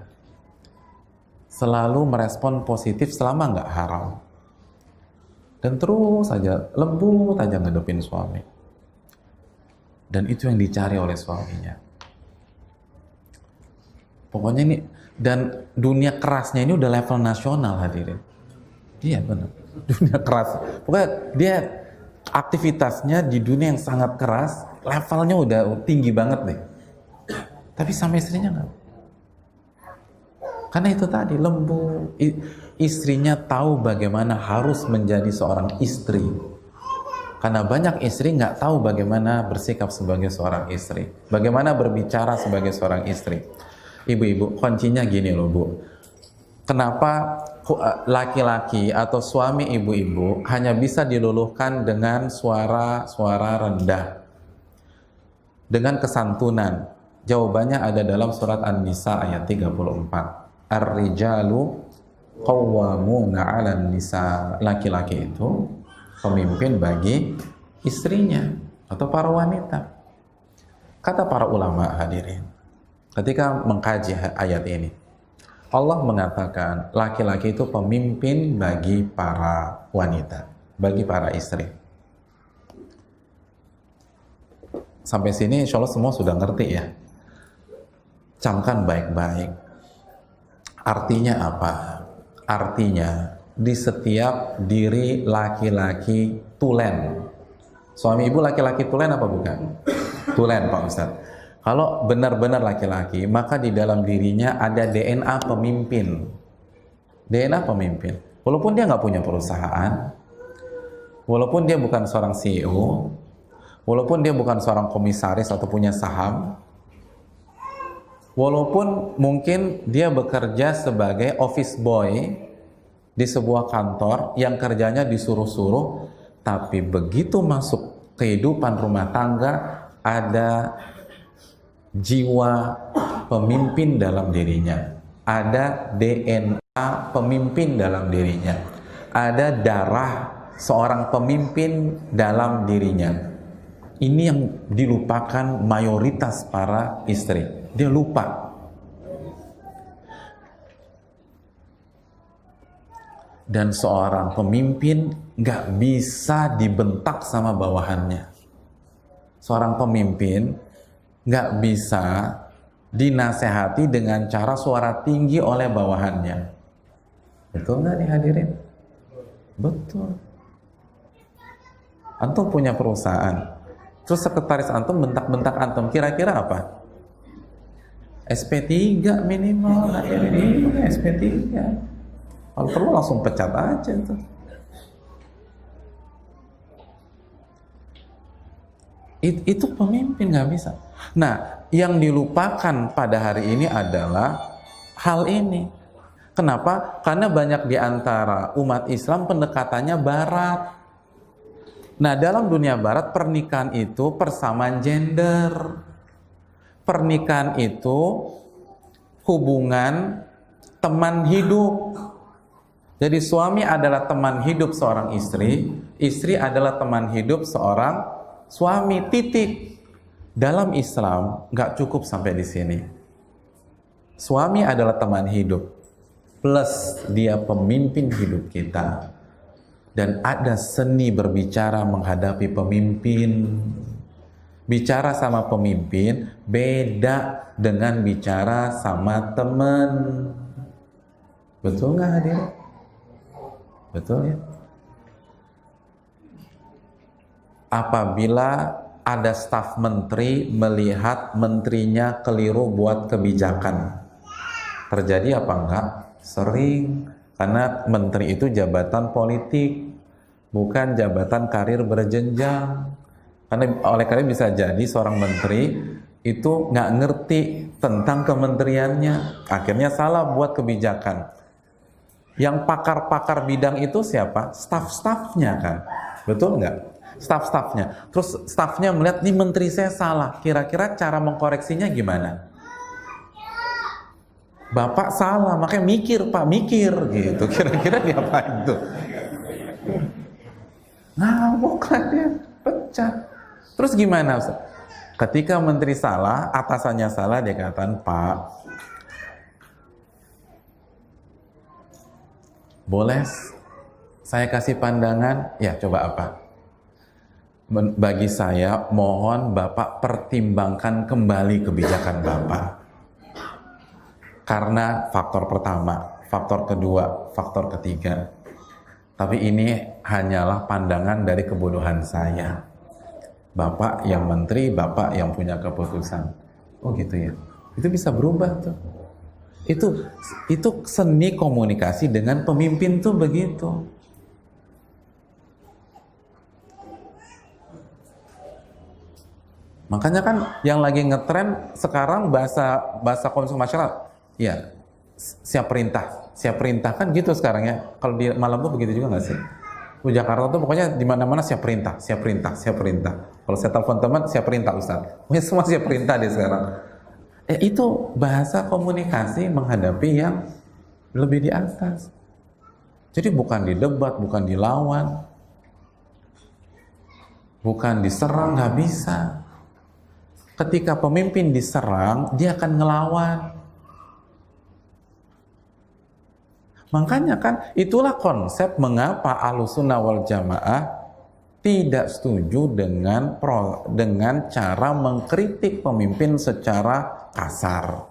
Selalu merespon positif selama nggak haram. Dan terus saja lembut aja ngadepin suami. Dan itu yang dicari oleh suaminya. Pokoknya ini, dan dunia kerasnya ini udah level nasional hadirin. Iya benar. Dunia keras. Pokoknya dia aktivitasnya di dunia yang sangat keras, levelnya udah tinggi banget deh. Tapi sama istrinya nggak. Karena itu tadi lembut. Istrinya tahu bagaimana harus menjadi seorang istri. Karena banyak istri nggak tahu bagaimana bersikap sebagai seorang istri. Bagaimana berbicara sebagai seorang istri. Ibu-ibu, kuncinya gini loh Bu. Kenapa laki-laki atau suami ibu-ibu hanya bisa diluluhkan dengan suara rendah, dengan kesantunan? Jawabannya ada dalam surat An-Nisa ayat 34. Ar-rijalu qawwamuna 'alan nisa. Laki-laki itu pemimpin bagi istrinya atau para wanita. Kata para ulama hadirin, ketika mengkaji ayat ini, Allah mengatakan laki-laki itu pemimpin bagi para wanita, bagi para istri. Sampai sini insya Allah semua sudah ngerti ya. Camkan baik-baik. Artinya apa? Artinya di setiap diri laki-laki tulen. Suami ibu laki-laki tulen apa bukan? Tulen Pak Ustadz. Kalau benar-benar laki-laki, maka di dalam dirinya ada DNA pemimpin. DNA pemimpin. Walaupun dia nggak punya perusahaan, walaupun dia bukan seorang CEO, walaupun dia bukan seorang komisaris atau punya saham, walaupun mungkin dia bekerja sebagai office boy di sebuah kantor yang kerjanya disuruh-suruh, tapi begitu masuk kehidupan rumah tangga ada jiwa pemimpin dalam dirinya, ada DNA pemimpin dalam dirinya, ada darah seorang pemimpin dalam dirinya. Ini yang dilupakan mayoritas para istri. Dia lupa. Dan seorang pemimpin nggak bisa dibentak sama bawahannya. Seorang pemimpin nggak bisa dinasehati dengan cara suara tinggi oleh bawahannya. Betul nggak nih hadirin? Betul. Antum punya perusahaan, terus sekretaris antum bentak-bentak antum, kira-kira apa? SP3 minimal, ini SP3. Kalau perlu langsung pecat aja tuh. Itu pemimpin nggak bisa. Nah, yang dilupakan pada hari ini adalah hal ini. Kenapa? Karena banyak di antara umat Islam pendekatannya barat. Nah, dalam dunia barat pernikahan itu persamaan gender. Pernikahan itu hubungan teman hidup. Jadi suami adalah teman hidup seorang istri, istri adalah teman hidup seorang suami, titik. Dalam Islam nggak cukup sampai di sini. Suami adalah teman hidup, plus dia pemimpin hidup kita. Dan ada seni berbicara menghadapi pemimpin. Bicara sama pemimpin beda dengan bicara sama teman. Betul nggak hadirin? Betul ya? Apabila ada staf menteri melihat menterinya keliru buat kebijakan, terjadi apa enggak? Sering. Karena menteri itu jabatan politik, bukan jabatan karir berjenjang. Karena oleh karena bisa jadi seorang menteri itu nggak ngerti tentang kementeriannya, akhirnya salah buat kebijakan. Yang pakar-pakar bidang itu siapa? Staf-stafnya kan, betul nggak? Staf-stafnya. Terus stafnya melihat, nih menteri saya salah, kira-kira cara mengkoreksinya gimana? Bapak salah, makanya mikir Pak, mikir gitu. Kira-kira diapain tuh? Ngamuk kan dia, pecah. Terus gimana Ustaz? Ketika menteri salah, atasannya salah, dia katakan, Pak, boleh saya kasih pandangan? Ya, coba apa? Bagi saya, mohon Bapak pertimbangkan kembali kebijakan Bapak. Karena faktor pertama, faktor kedua, faktor ketiga. Tapi ini hanyalah pandangan dari kebodohan saya. Bapak yang menteri, Bapak yang punya keputusan. Oh gitu ya. Itu bisa berubah tuh. Itu seni komunikasi dengan pemimpin tuh begitu. Makanya kan yang lagi ngetren sekarang bahasa konsumsi masyarakat, ya siap perintah kan gitu sekarang ya. Kalau di Malang tuh begitu juga nggak sih? Di Jakarta tuh pokoknya di mana-mana siap perintah. Kalau saya telepon teman siap perintah Ustaz. Pokoknya semua siap perintah deh sekarang. Itu bahasa komunikasi menghadapi yang lebih di atas. Jadi bukan didebat, bukan dilawan, bukan diserang, nggak bisa. Ketika pemimpin diserang, dia akan ngelawan. Makanya kan itulah konsep mengapa Ahlussunnah wal Jamaah tidak setuju dengan cara mengkritik pemimpin secara kasar,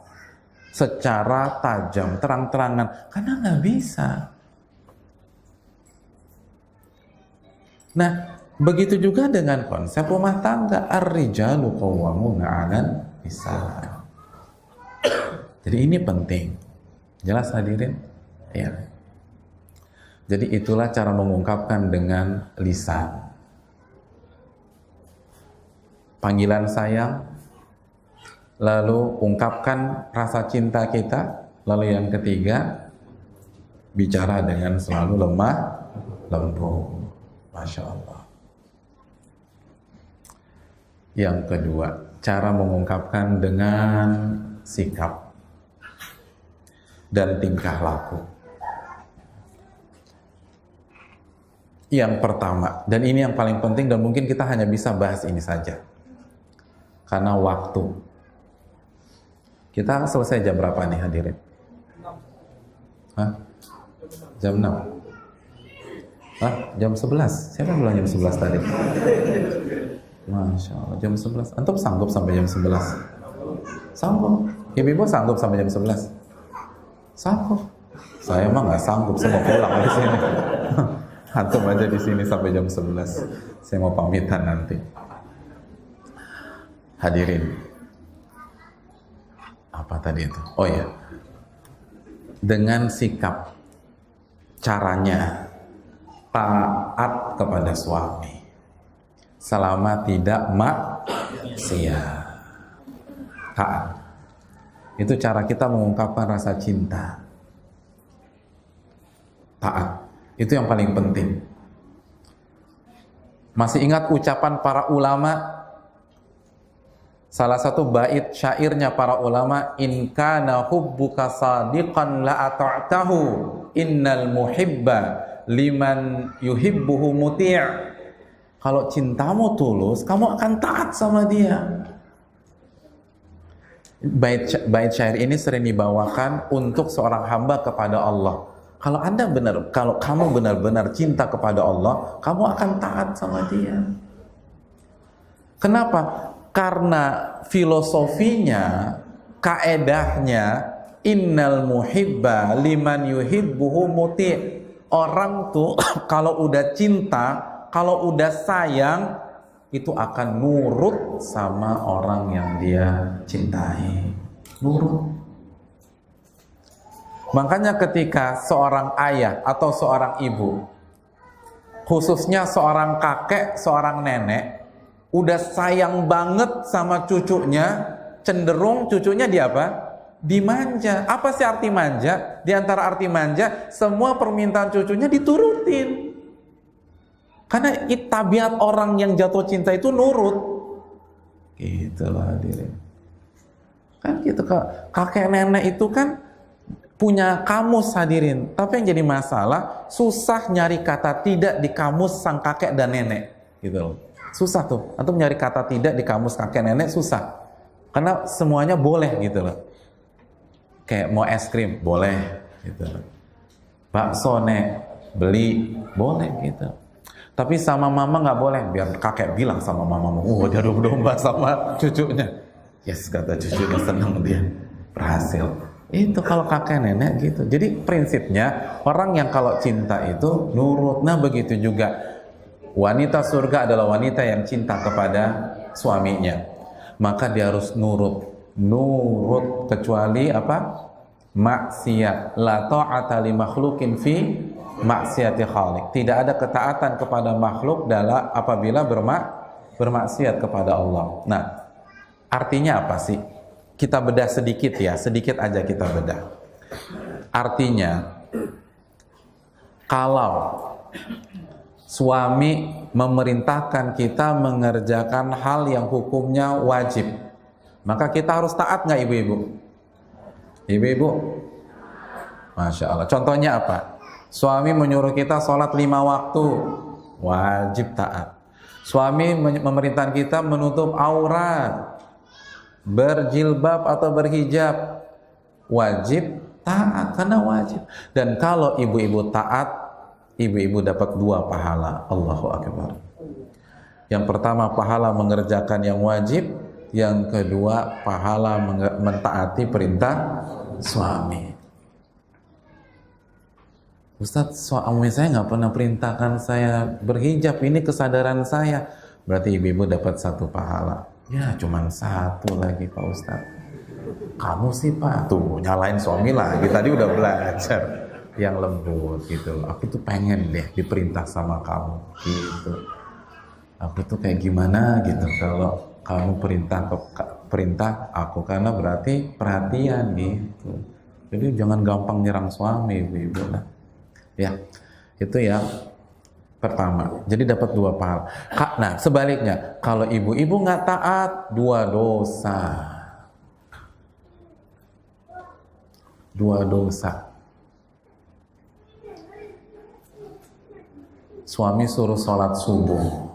secara tajam, terang-terangan, karena nggak bisa. Nah, begitu juga dengan konsep rumah tangga, ar-rijalu qawwamuna 'alan nisa. Jadi ini penting. Jelas hadirin? Ya. Jadi itulah cara mengungkapkan dengan lisan. Panggilan sayang, lalu ungkapkan rasa cinta kita, lalu yang ketiga, bicara dengan selalu lemah lembut. Masya Allah. Yang kedua, cara mengungkapkan dengan sikap dan tingkah laku. Yang pertama, dan ini yang paling penting dan mungkin kita hanya bisa bahas ini saja karena waktu. Kita selesai jam berapa nih hadirin? Hah? Jam 6? Hah? Jam 11? Siapa yang bilang jam 11 tadi? Masya Allah, jam 11. Antum sanggup sampai jam 11? Sanggup. Ibu-ibu sanggup sampai jam 11? Sanggup. Saya mah nggak sanggup, saya mau pulang di sini. Antum aja di sini sampai jam 11. Saya mau pamitan nanti. Hadirin. Apa tadi itu? Oh ya. Dengan sikap, caranya taat kepada suami selama tidak maksiat. Taat. Itu cara kita mengungkapkan rasa cinta. Taat. Itu yang paling penting. Masih ingat ucapan para ulama? Salah satu bait syairnya para ulama, in kana hubbuka sadiqan la ata'tahu innal muhibba liman yuhibbuhu muti'. Kalau cintamu tulus, kamu akan taat sama dia. Bait syair ini sering dibawakan untuk seorang hamba kepada Allah. Kalau kamu benar-benar cinta kepada Allah, kamu akan taat sama dia. Kenapa? Karena filosofinya, kaedahnya, innal muhibba liman yuhibbuhu muti'. Orang tuh kalau udah cinta, kalau udah sayang, itu akan nurut sama orang yang dia cintai. Nurut. Makanya ketika seorang ayah atau seorang ibu, khususnya seorang kakek, seorang nenek, udah sayang banget sama cucunya, cenderung cucunya di apa? Dimanja. Apa sih arti manja? Di antara arti manja, semua permintaan cucunya diturutin. Karena tabiat orang yang jatuh cinta itu nurut. Gitu loh hadirin. Kan gitu, kakek nenek itu kan punya kamus hadirin, tapi yang jadi masalah susah nyari kata tidak di kamus sang kakek dan nenek, gitu loh. Susah tuh, atau nyari kata tidak di kamus kakek nenek susah, karena semuanya boleh gitu loh. Kayak mau es krim boleh, gitu loh. Bakso beli boleh gitu. Tapi sama mama nggak boleh, biar kakek bilang sama mamamu, dia domba sama cucunya. Yes, kata cucunya senang dia berhasil. Itu kalau kakek nenek gitu. Jadi prinsipnya orang yang kalau cinta itu nurut. Nah begitu juga wanita surga adalah wanita yang cinta kepada suaminya. Maka dia harus nurut. Nurut kecuali apa? Maksiat. La ta'ata li makhlukin fi maksiati khaliq. Tidak ada ketaatan kepada makhluk dalam apabila bermaksiat kepada Allah. Nah, artinya apa sih? Kita bedah sedikit ya, sedikit aja kita bedah. Artinya, kalau suami memerintahkan kita mengerjakan hal yang hukumnya wajib, maka kita harus taat nggak ibu-ibu? Ibu-ibu? Masya Allah. Contohnya apa? Suami menyuruh kita sholat 5 waktu, wajib taat. Suami memerintahkan kita menutup aurat, berjilbab atau berhijab, wajib taat karena wajib. Dan kalau ibu-ibu taat, ibu-ibu dapat 2 pahala. Allahu Akbar. Yang pertama pahala mengerjakan yang wajib, yang kedua pahala mentaati perintah suami. Ustadz, suami saya nggak pernah perintahkan saya berhijab, ini kesadaran saya. Berarti ibu-ibu dapat 1 pahala. Ya cuman 1 lagi Pak Ustadz. Kamu sih Pak, tuh nyalain suami lagi. Tadi udah belajar yang lembut gitu. Aku tuh pengen deh diperintah sama kamu gitu. Aku tuh kayak gimana gitu kalau kamu perintah aku, karena berarti perhatian gitu. Jadi jangan gampang nyerang suami ibu-ibu lah. Ya, itu yang pertama. Jadi dapat 2 pahala. Nah, sebaliknya, kalau ibu-ibu nggak taat, 2 dosa. 2 dosa. Suami suruh sholat subuh,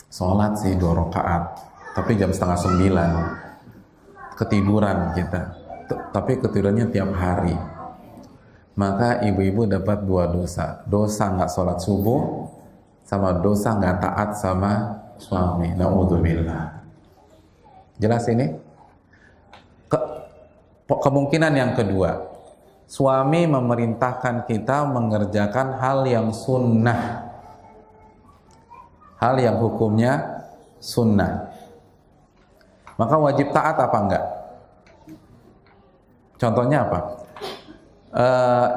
sholat sih 2 rakaat, tapi jam 8:30 ketiduran kita, tapi ketidurannya tiap hari. Maka ibu-ibu dapat 2 dosa. Dosa nggak sholat subuh, sama dosa nggak taat sama suami. Na'udzubillah. Jelas ini? Kemungkinan yang kedua, suami memerintahkan kita mengerjakan hal yang sunnah, hal yang hukumnya sunnah, maka wajib taat apa enggak? Contohnya apa?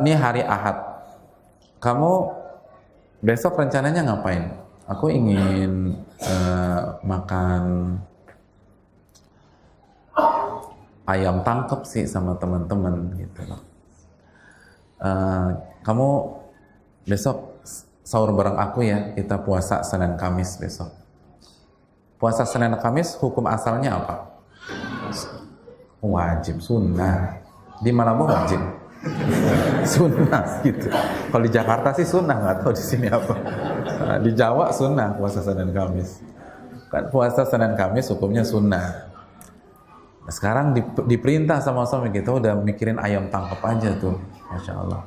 Ini hari Ahad, kamu besok rencananya ngapain? Aku ingin makan ayam tangkep sih sama teman-teman gitu loh. Kamu besok sahur bareng aku ya, kita puasa Senin Kamis besok. Puasa Senin Kamis hukum asalnya apa? Wajib, sunnah. Di Malabo wajib, sunnah gitu. Kalau di Jakarta sih sunnah, nggak tahu di sini apa. Di Jawa sunnah puasa Senin Kamis. Kan puasa Senin Kamis hukumnya sunnah. Nah, sekarang diperintah sama suami kita udah mikirin ayam tangkep aja tuh, Masya Allah.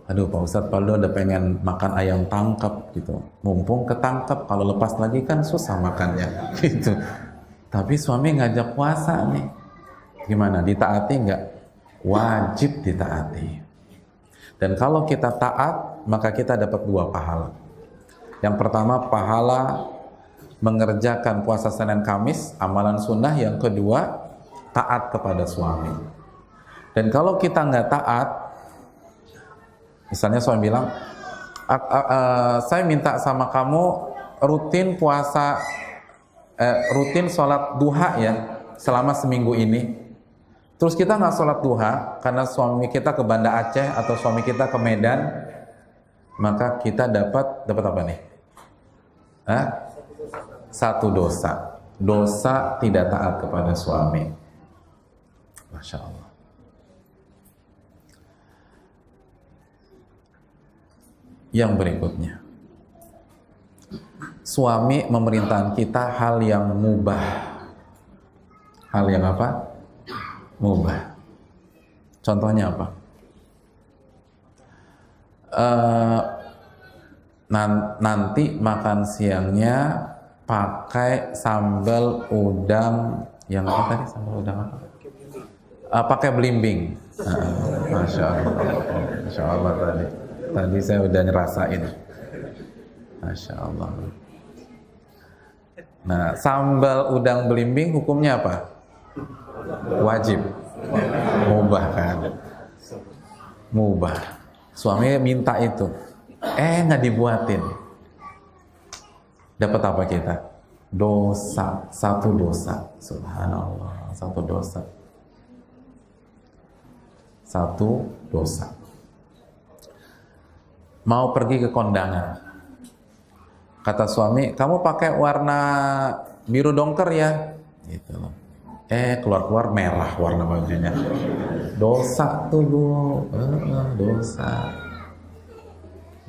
Aduh Pak Ustadz, Paldo udah pengen makan ayam tangkep gitu. Mumpung ketangkep, kalau lepas lagi kan susah makannya gitu. Tapi suami ngajak puasa nih, gimana? Ditaati nggak? Wajib ditaati. Dan kalau kita taat, maka kita dapat 2 pahala. Yang pertama, pahala mengerjakan puasa Senin Kamis, amalan sunnah. Yang kedua, taat kepada suami. Dan kalau kita nggak taat, misalnya suami bilang, saya minta sama kamu rutin puasa, rutin sholat duha ya selama seminggu ini. Terus kita nggak sholat duha karena suami kita ke Banda Aceh atau suami kita ke Medan, maka kita dapat apa nih? 1 dosa. Dosa tidak taat kepada suami. Masya Allah. Yang berikutnya, suami memerintahkan kita hal yang mubah. Hal yang apa? Mubah. Contohnya apa? Nanti makan siangnya pakai sambal udang yang apa tadi? Sambal udang apa? Pakai belimbing. Masya Allah. Masya Allah tadi. Tadi saya udah ngerasain. Masya Allah. Nah, sambal udang belimbing hukumnya apa? Wajib. Mubah kan? Mubah. Suami minta itu. Nggak dibuatin. Dapat apa kita? Dosa. 1 dosa. Subhanallah. 1 dosa. 1 dosa. Mau pergi ke kondangan, kata suami, kamu pakai warna biru dongker ya, gitu loh. Keluar merah warna bajunya. Dosa tuh Bu,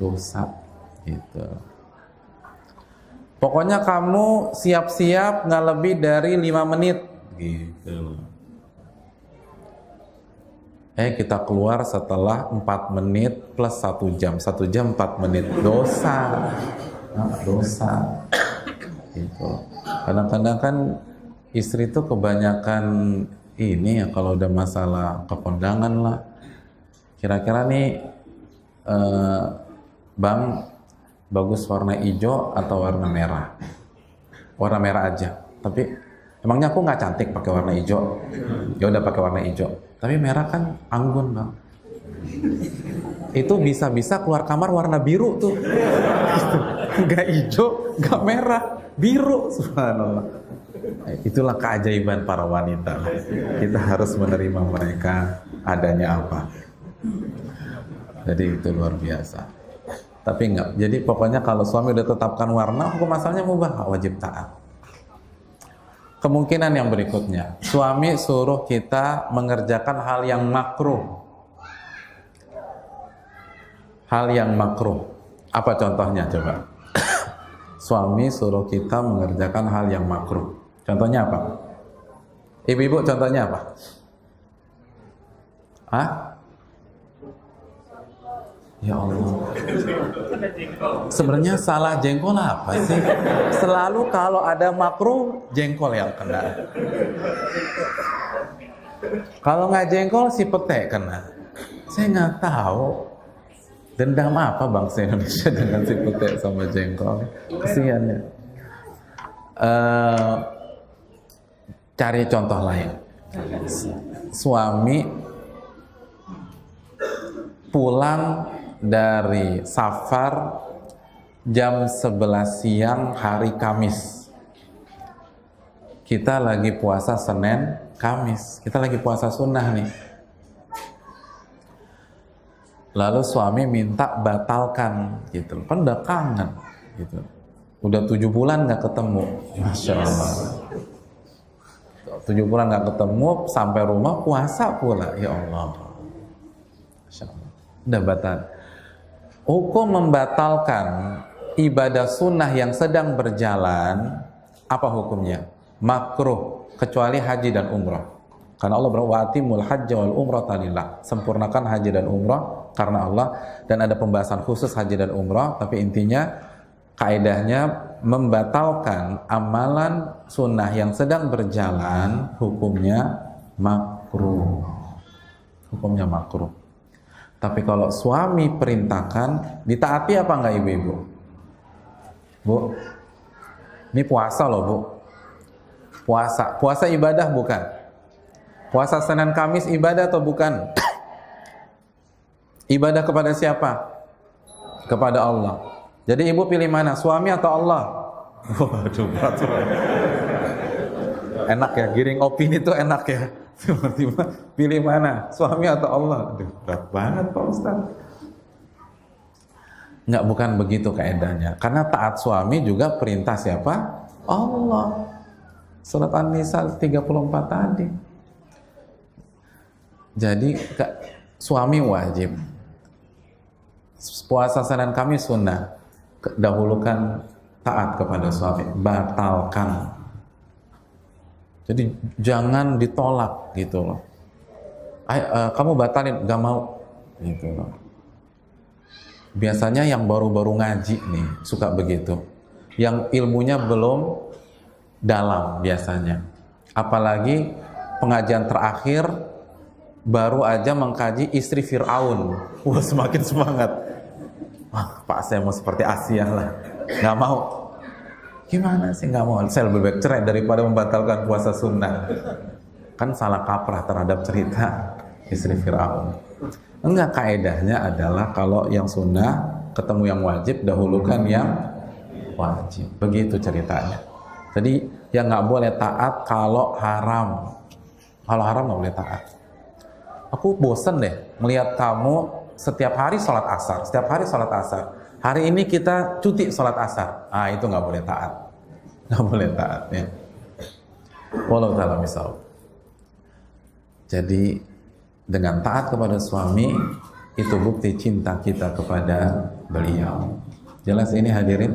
dosa, gitu. Pokoknya kamu siap-siap nggak lebih dari 5 menit, gitu. Kita keluar setelah 4 menit plus 1 jam. 1 jam 4 menit. Dosa. Dosa. Gitu. Kadang-kadang kan istri tuh kebanyakan ini ya, kalau udah masalah kekondangan lah. Kira-kira nih, Bang, bagus warna hijau atau warna merah? Warna merah aja. Tapi emangnya aku nggak cantik pakai warna hijau? Ya udah pakai warna hijau. Tapi merah kan anggun Bang. Itu bisa-bisa keluar kamar warna biru tuh. Nggak hijau, nggak merah, biru. Subhanallah. Itulah keajaiban para wanita. Kita harus menerima mereka adanya apa. Jadi itu luar biasa. Tapi enggak. Jadi pokoknya kalau suami udah tetapkan warna, hukum asalnya mubah, wajib taat. Kemungkinan yang berikutnya, suami suruh kita mengerjakan hal yang makruh. Hal yang makruh. Apa contohnya coba? Suami suruh kita mengerjakan hal yang makruh. Contohnya apa? Ibu-ibu contohnya apa? Hah? Ya Allah. Sebenarnya salah jengkol apa sih? Selalu kalau ada makruh, jengkol yang kena. Kalau nggak jengkol, si petek kena. Saya nggak tahu. Dendam apa bangsa Indonesia dengan si petek sama jengkol? Kesian ya. Cari contoh lain. Suami pulang dari safar jam 11 siang hari Kamis. Kita lagi puasa Senin, Kamis. Kita lagi puasa sunnah nih. Lalu suami minta batalkan gitu. Kan udah kangen gitu. Udah 7 bulan gak ketemu. Masya Allah. 7 bulan gak ketemu, sampai rumah puasa pula. Ya Allah. Masya Allah. Udah batal. Hukum membatalkan ibadah sunnah yang sedang berjalan, apa hukumnya? Makruh, kecuali haji dan umrah. Karena Allah berwatimul hajja wal umrata lillah. Sempurnakan haji dan umrah karena Allah. Dan ada pembahasan khusus haji dan umrah, tapi intinya kaidahnya membatalkan amalan sunnah yang sedang berjalan, hukumnya makruh. Hukumnya makruh. Tapi kalau suami perintahkan, ditaati apa enggak ibu-ibu? Bu, ini puasa loh bu. Puasa ibadah bukan? Puasa Senin Kamis ibadah atau bukan? Ibadah kepada siapa? Kepada Allah. Jadi ibu pilih mana? Suami atau Allah? Waduh, enak ya, giring opini itu enak ya. Tiba-tiba pilih mana? Suami atau Allah? Aduh, berat banget Pak Ustaz. Enggak, bukan begitu kaedahnya. Karena taat suami juga perintah siapa? Allah. Surat An-Nisa 34 tadi. Jadi suami wajib. Puasa Senin Kamis sunnah. Dahulukan taat kepada suami. Batalkan. Jadi jangan ditolak gitu loh. Kamu batalin, gak mau gitu loh. Biasanya yang baru-baru ngaji nih suka begitu. Yang ilmunya belum dalam biasanya. Apalagi pengajian terakhir baru aja mengkaji istri Fir'aun. Wah, semakin semangat. Wah, Pak, saya mau seperti Asia lah. Gak mau. Gimana sih nggak mau? Saya lebih baik cerai daripada membatalkan puasa sunnah. Kan salah kaprah terhadap cerita istri Fir'aun. Enggak, kaedahnya adalah kalau yang sunnah ketemu yang wajib, dahulukan yang wajib. Begitu ceritanya. Jadi yang nggak boleh taat kalau haram. Kalau haram nggak boleh taat. Aku bosen deh melihat kamu setiap hari sholat asar, setiap hari sholat asar. Hari ini kita cuti sholat asar. Ah, itu nggak boleh taat. Nggak boleh taat ya. Wallahu ta'ala misal. Jadi dengan taat kepada suami itu bukti cinta kita kepada beliau. Jelas ini hadirin.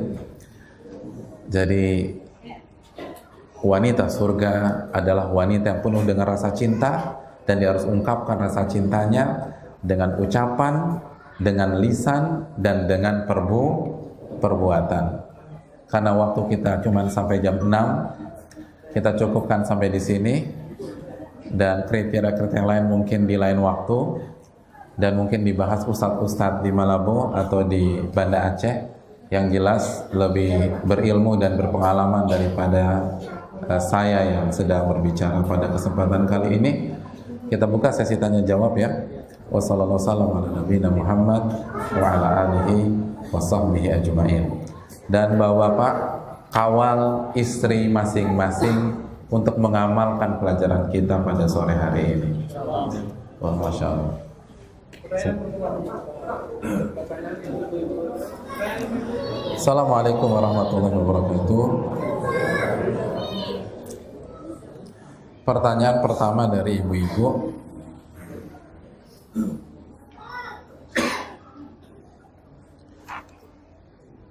Jadi wanita surga adalah wanita yang penuh dengan rasa cinta, dan dia harus ungkapkan rasa cintanya dengan ucapan, dengan lisan, dan dengan perbuatan. Karena waktu kita cuma sampai jam 6, kita cukupkan sampai di sini, dan kriteria-kriteria lain mungkin di lain waktu, dan mungkin dibahas ustadz-ustadz di Malabo atau di Banda Aceh yang jelas lebih berilmu dan berpengalaman daripada saya yang sedang berbicara pada kesempatan kali ini. Kita buka sesi tanya jawab ya. Wassalamualaikum warahmatullahi wabarakatuh. Dan Bapak-bapak, kawal istri masing-masing untuk mengamalkan pelajaran kita pada sore hari ini. Wah, Masya Allah. Assalamualaikum warahmatullahi wabarakatuh. Pertanyaan pertama dari ibu-ibu.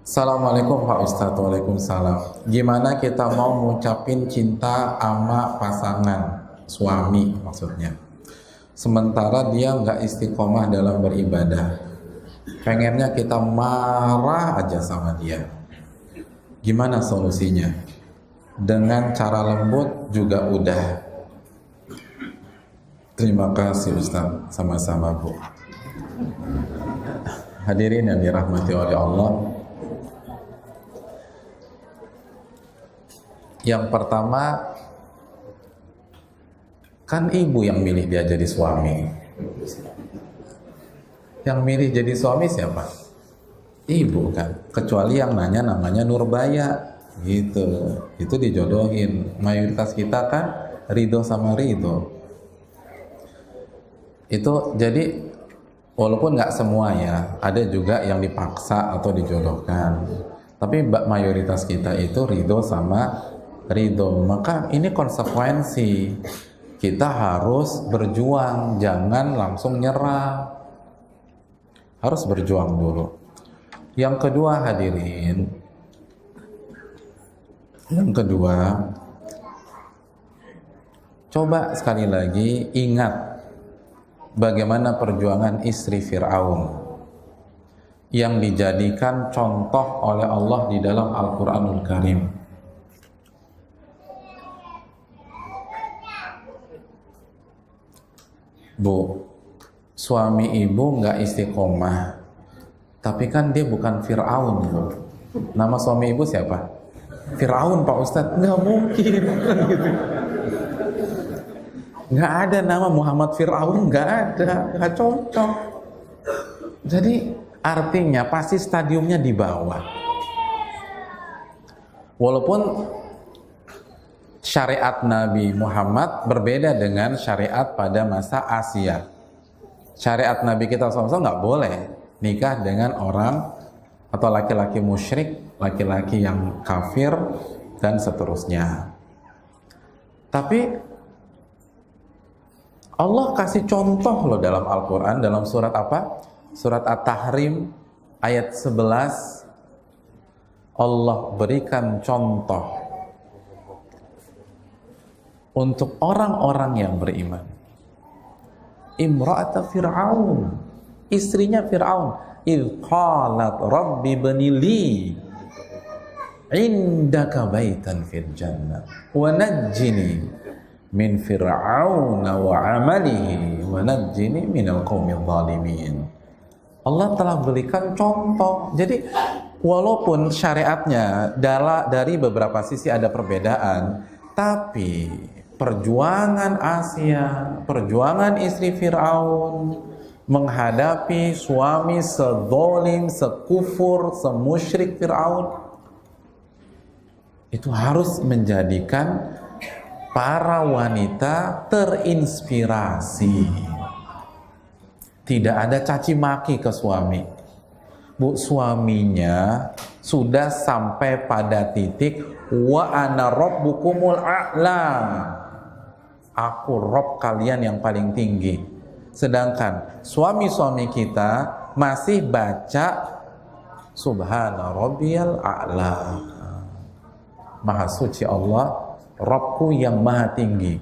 Assalamualaikum Pak Ustadz. Waalaikumsalam. Gimana kita mau ngucapin cinta sama pasangan, suami maksudnya, sementara dia nggak istiqomah dalam beribadah? Pengennya kita marah aja sama dia. Gimana solusinya? Dengan cara lembut juga udah. Terima kasih Ustaz. Sama-sama Bu. Hadirin yang dirahmati oleh Allah, yang pertama, kan ibu yang milih dia jadi suami. Yang milih jadi suami siapa? Ibu kan. Kecuali yang nanya namanya Nurbaya gitu. Itu dijodohin. Mayoritas kita kan ridho sama ridho. Itu jadi walaupun nggak semua ya, ada juga yang dipaksa atau dijodohkan. Tapi mayoritas kita itu ridho sama ridho. Maka ini konsekuensi. Kita harus berjuang, jangan langsung nyerah. Harus berjuang dulu. Yang kedua hadirin, coba sekali lagi ingat bagaimana perjuangan istri Fir'aun yang dijadikan contoh oleh Allah di dalam Al-Quranul Karim. Bu, suami ibu nggak istiqomah, tapi kan dia bukan Fir'aun, Bu. Nama suami ibu siapa? Fir'aun, Pak Ustadz. Nggak mungkin gitu. Nggak ada nama Muhammad Fir'aun, nggak ada, nggak cocok. Jadi artinya pasti stadiumnya di bawah. Walaupun syariat Nabi Muhammad berbeda dengan syariat pada masa Asia. Syariat Nabi kita SAW nggak boleh nikah dengan orang atau laki-laki musyrik, laki-laki yang kafir, dan seterusnya. Tapi Allah kasih contoh loh dalam Al-Quran, dalam surat apa? Surat At-Tahrim ayat 11. Allah berikan contoh untuk orang-orang yang beriman. Imra'ata Fir'aun, istrinya Fir'aun, idh qalat rabbi banili indaka baitan fil jannah wa najjini min fir'auna wa amalihi wa najjini minal qaumil zalimin. Allah telah berikan contoh. Jadi walaupun syariatnya dari beberapa sisi ada perbedaan, tapi perjuangan Asia, perjuangan istri Fir'aun menghadapi suami sedolim, sekufur, semusyrik Fir'aun, itu harus menjadikan para wanita terinspirasi. Tidak ada caci maki ke suami. Bu, suaminya sudah sampai pada titik wa ana rabbukumul a'la. Aku Rob kalian yang paling tinggi. Sedangkan suami-suami kita masih baca Subhana Rabbiyal A'la. Maha suci Allah, Robku yang maha tinggi.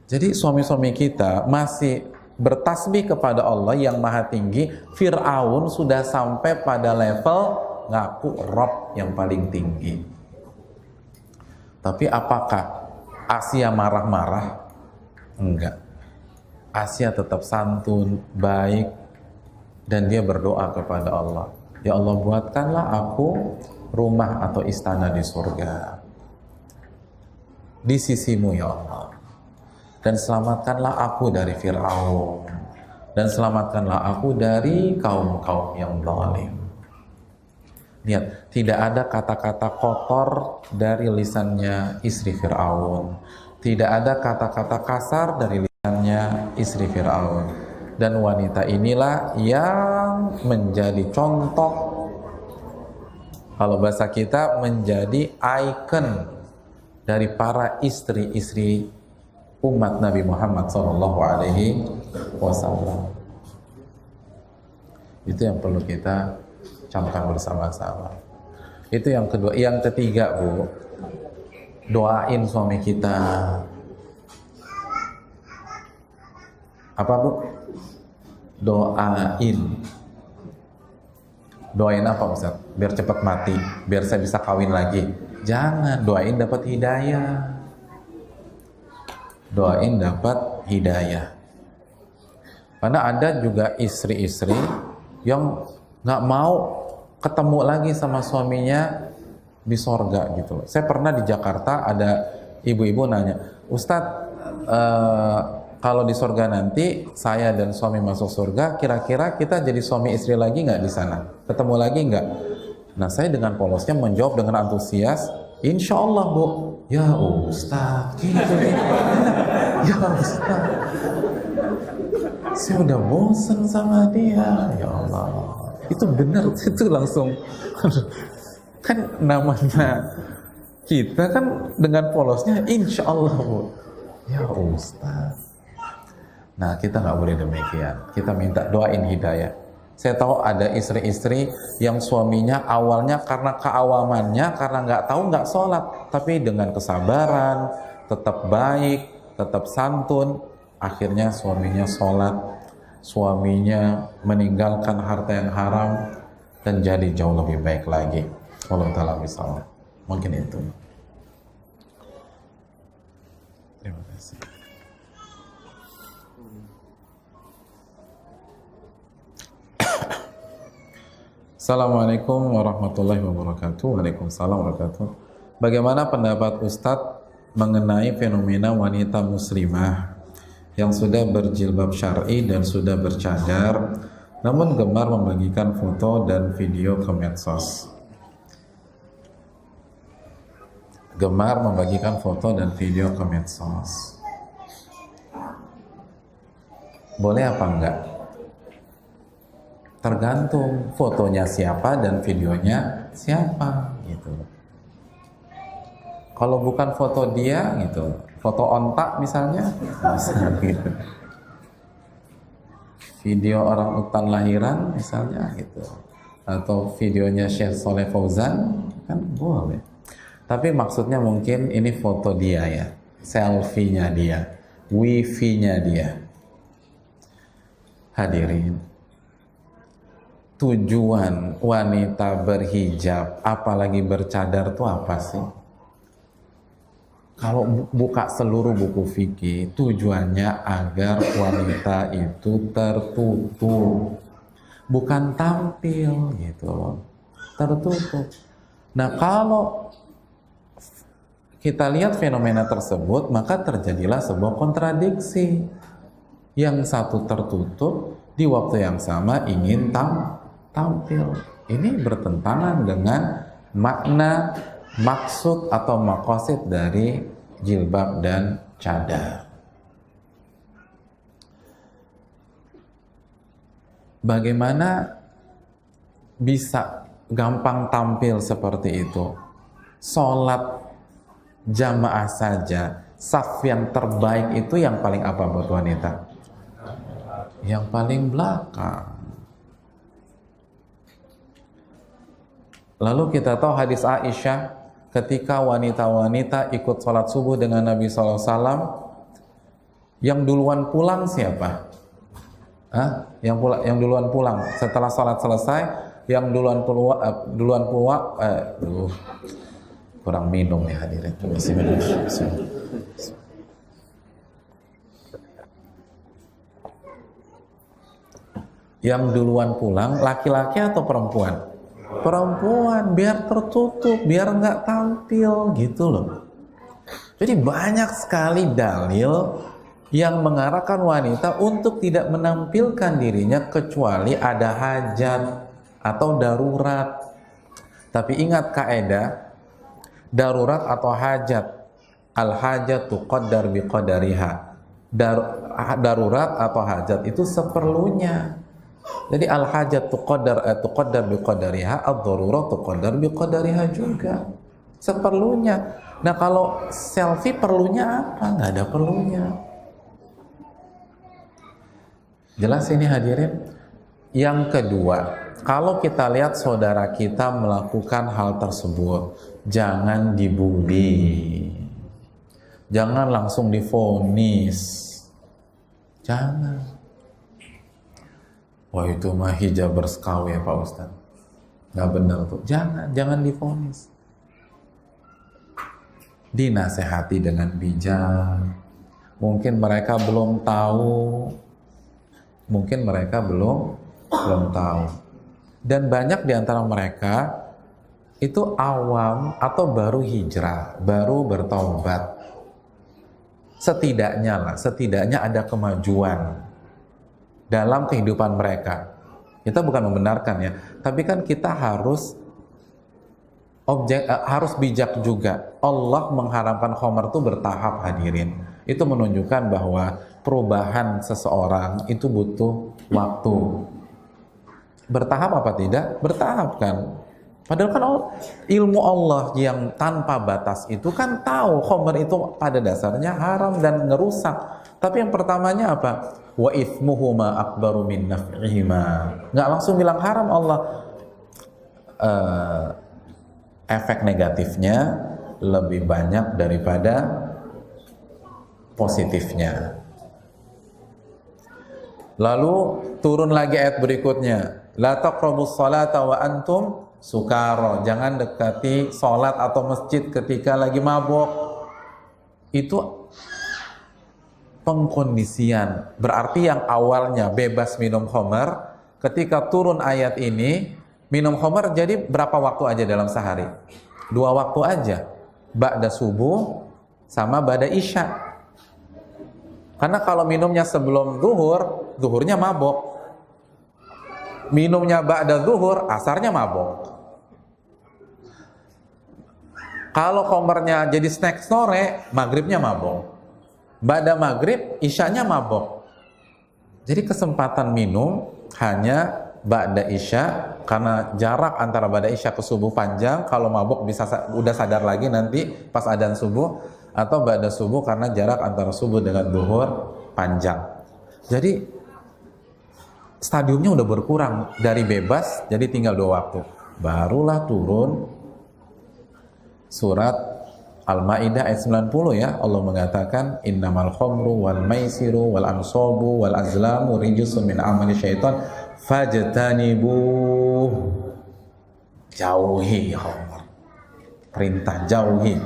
Jadi suami-suami kita masih bertasbih kepada Allah yang maha tinggi. Fir'aun sudah sampai pada level ngaku Rob yang paling tinggi. Tapi apakah Asia marah-marah? Enggak. Asia tetap santun, baik, dan dia berdoa kepada Allah. Ya Allah, buatkanlah aku rumah atau istana di surga di sisimu ya Allah, dan selamatkanlah aku dari Fir'aun, dan selamatkanlah aku dari kaum-kaum yang zalim. Lihat, tidak ada kata-kata kotor dari lisannya istri Fir'aun. Tidak ada kata-kata kasar dari lisannya istri Fir'aun. Dan wanita inilah yang menjadi contoh, kalau bahasa kita, menjadi ikon dari para istri-istri umat Nabi Muhammad SAW. Itu yang perlu kita camkan bersama-sama. Itu yang kedua. Yang ketiga, Bu, doain suami kita. Apa, Bu? Doain. Doain apa, Ustaz? Biar cepat mati, biar saya bisa kawin lagi. Jangan, doain dapat hidayah. Doain dapat hidayah. Karena ada juga istri-istri yang nggak mau ketemu lagi sama suaminya di sorga gitu. Saya pernah di Jakarta, ada ibu-ibu nanya, Ustadz, kalau di sorga nanti saya dan suami masuk surga, kira-kira kita jadi suami istri lagi nggak di sana? Ketemu lagi nggak? Nah, saya dengan polosnya menjawab dengan antusias, insya Allah, Bu. Ya Ustadz, gitu. Ya Ustadz, saya udah bosan sama dia. Ya Allah. Itu benar, itu langsung kan namanya kita kan dengan polosnya insya Allah, Bu. Ya Ustaz. Nah, kita nggak boleh demikian. Kita minta doain hidayah. Saya tahu ada istri-istri yang suaminya awalnya karena keawamannya, karena nggak tahu, nggak sholat, tapi dengan kesabaran, tetap baik, tetap santun, akhirnya suaminya sholat, suaminya meninggalkan harta yang haram, dan jadi jauh lebih baik lagi. Wallahu ta'ala bishawab. Mungkin itu. Terima kasih. Assalamualaikum warahmatullahi wabarakatuh. Waalaikumsalam warahmatullahi wabarakatuh. Bagaimana pendapat Ustadz mengenai fenomena wanita muslimah yang sudah berjilbab syar'i dan sudah bercadar, namun gemar membagikan foto dan video ke medsos? Gemar membagikan foto dan video ke medsos. Boleh apa enggak? Tergantung fotonya siapa dan videonya siapa gitu. Kalau bukan foto dia gitu, foto ontak misalnya, gitu. Video orang utan lahiran misalnya gitu, atau videonya Syekh Soleh Fauzan, kan boleh. Tapi maksudnya mungkin ini foto dia ya, selfie-nya dia, wifi-nya dia. Hadirin, tujuan wanita berhijab apalagi bercadar itu apa sih? Kalau buka seluruh buku fikih, tujuannya agar wanita itu tertutup, bukan tampil gitu loh, tertutup. Nah, kalau kita lihat fenomena tersebut, maka terjadilah sebuah kontradiksi. Yang satu tertutup, di waktu yang sama ingin tampil. Ini bertentangan dengan makna, maksud atau maqasid dari jilbab dan cadar. Bagaimana bisa gampang tampil seperti itu? Sholat jamaah saja, saf yang terbaik itu yang paling apa buat wanita? Yang paling belakang. Lalu kita tahu hadis Aisyah, ketika wanita-wanita ikut sholat subuh dengan Nabi SAW, yang duluan pulang siapa? Yang duluan pulang setelah sholat selesai, yang duluan pulang, kurang minum ya hadirin. Yang duluan pulang laki-laki atau perempuan? Perempuan, biar tertutup, biar nggak tampil gitu loh. Jadi banyak sekali dalil yang mengarahkan wanita untuk tidak menampilkan dirinya kecuali ada hajat atau darurat. Tapi ingat kaidah darurat atau hajat, al hajat tuqaddar biqadariha. Darurat atau hajat itu seperlunya. Jadi al hajat tuqaddar biqadariha, ad-darurat tuqaddar biqadariha juga. Seperlunya. Nah, kalau selfie perlunya apa? Nggak ada perlunya. Jelas ini hadirin? Yang kedua, kalau kita lihat saudara kita melakukan hal tersebut, jangan dibully. Jangan langsung divonis. Jangan. Wah, itu mah hijab berskau ya Pak Ustaz. Nggak benar tuh. Jangan divonis. Dinasehati dengan bijak. Mungkin mereka belum tahu. Dan banyak di antara mereka itu awam atau baru hijrah, baru bertaubat. Setidaknya ada kemajuan dalam kehidupan mereka. Kita bukan membenarkan ya, tapi kan kita harus bijak juga. Allah mengharamkan khamar itu bertahap hadirin. Itu menunjukkan bahwa perubahan seseorang itu butuh waktu. Bertahap apa tidak? Bertahap kan. Padahal kan ilmu Allah yang tanpa batas itu kan tahu khamr itu pada dasarnya haram dan ngerusak. Tapi yang pertamanya apa? Wa ithmuhuma akbaru min naf'ihima. Nggak langsung bilang haram Allah. Efek negatifnya lebih banyak daripada positifnya. Lalu turun lagi ayat berikutnya. La taqrabus salata wa antum sukaro, jangan dekati sholat atau masjid ketika lagi mabuk. Itu pengkondisian. Berarti yang awalnya bebas minum khamar, ketika turun ayat ini, minum khamar jadi berapa waktu aja dalam sehari? 2 waktu aja, ba'da subuh sama ba'da isya. Karena kalau minumnya sebelum zuhur, zuhurnya mabuk. Minumnya ba'da zuhur, asarnya mabuk. Kalau khamrnya jadi snack sore, maghribnya mabuk. Ba'da maghrib, isyanya mabuk. Jadi kesempatan minum hanya ba'da isya, karena jarak antara ba'da isya ke subuh panjang. Kalau mabuk bisa udah sadar lagi nanti pas adzan subuh, atau ba'da subuh karena jarak antara subuh dengan zuhur panjang. Jadi stadiumnya udah berkurang dari bebas jadi tinggal 2 waktu. Barulah turun surat Al-Maidah ayat 90 ya. Allah mengatakan innamal khamru wal maisiru wal ansabu wal azlamu rijsun min amali syaitan fajtanibuh. Jauhi khamr. Perintah jauhi.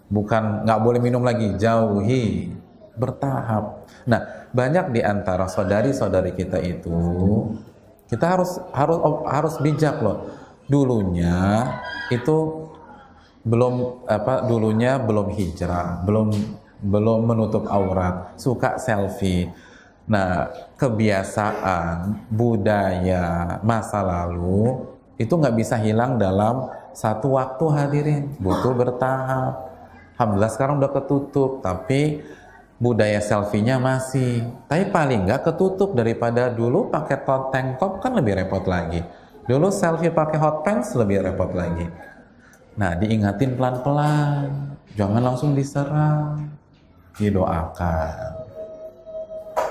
Bukan nggak boleh minum lagi, jauhi. Bertahap. Nah, banyak di antara saudari-saudari kita itu, kita harus bijak loh. Dulunya belum hijrah, belum menutup aurat, suka selfie. Nah, kebiasaan, budaya masa lalu itu nggak bisa hilang dalam satu waktu hadirin, butuh bertahap. Alhamdulillah sekarang udah ketutup, tapi budaya selfie-nya masih. Tapi paling nggak ketutup daripada dulu pakai tank top kan lebih repot lagi. Dulu selfie pakai hot pants lebih repot lagi. Nah, diingatin pelan-pelan, jangan langsung diserang, didoakan,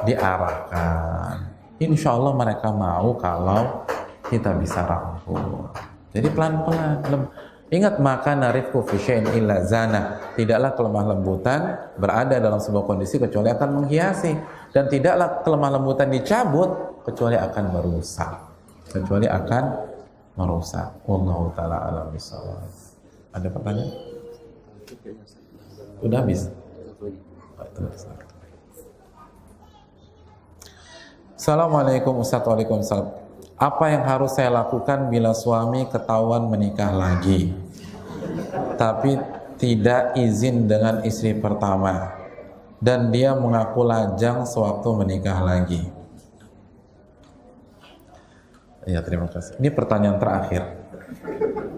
diarahkan. Insya Allah mereka mau kalau kita bisa rangkul. Jadi pelan-pelan. Ingat, maka narifku fi syai'in illa zana. Tidaklah kelemah lembutan berada dalam sebuah kondisi kecuali akan menghiasi, dan tidaklah kelemah lembutan dicabut kecuali akan merusak. Wallahu taala alam bisawab. Ada pertanyaan? Udah habis. Assalamualaikum Ustaz. Waalaikumsalam. Apa yang harus saya lakukan bila suami ketahuan menikah lagi, tapi tidak izin dengan istri pertama, dan dia mengaku lajang sewaktu menikah lagi? Ya, terima kasih. Ini pertanyaan terakhir.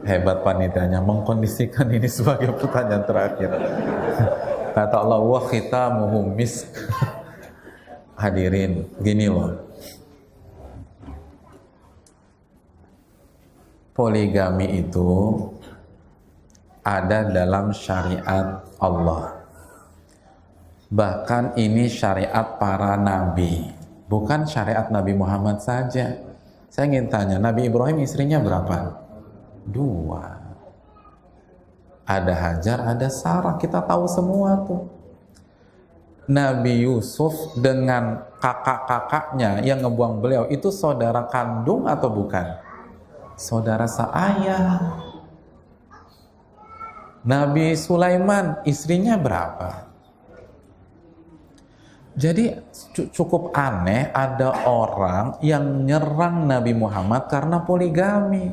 Hebat panitianya mengkondisikan ini sebagai pertanyaan terakhir. Kata Allah, wa khitamuhum misk. Hadirin, gini loh. Poligami itu ada dalam syariat Allah. Bahkan ini syariat para nabi, bukan syariat Nabi Muhammad saja. Saya ingin tanya, Nabi Ibrahim istrinya berapa? 2. Ada Hajar, ada Sarah, kita tahu semua tuh. Nabi Yusuf dengan kakak-kakaknya yang ngebuang beliau, itu saudara kandung atau bukan? Saudara seayah. Nabi Sulaiman istrinya berapa? Jadi cukup aneh ada orang yang nyerang Nabi Muhammad karena poligami.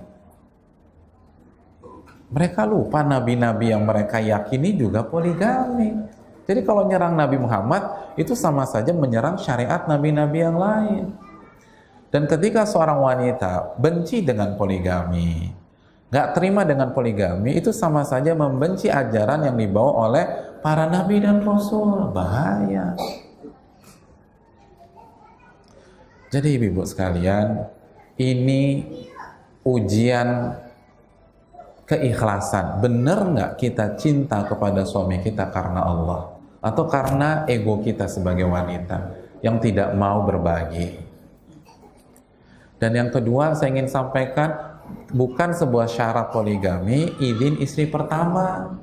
Mereka lupa nabi-nabi yang mereka yakini juga poligami. Jadi kalau nyerang Nabi Muhammad itu sama saja menyerang syariat nabi-nabi yang lain. Dan ketika seorang wanita benci dengan poligami, gak terima dengan poligami, itu sama saja membenci ajaran yang dibawa oleh para nabi dan rasul. Bahaya. Jadi ibu-ibu sekalian, ini ujian keikhlasan. Benar nggak kita cinta kepada suami kita karena Allah? Atau karena ego kita sebagai wanita yang tidak mau berbagi? Dan yang kedua saya ingin sampaikan, bukan sebuah syarat poligami izin istri pertama.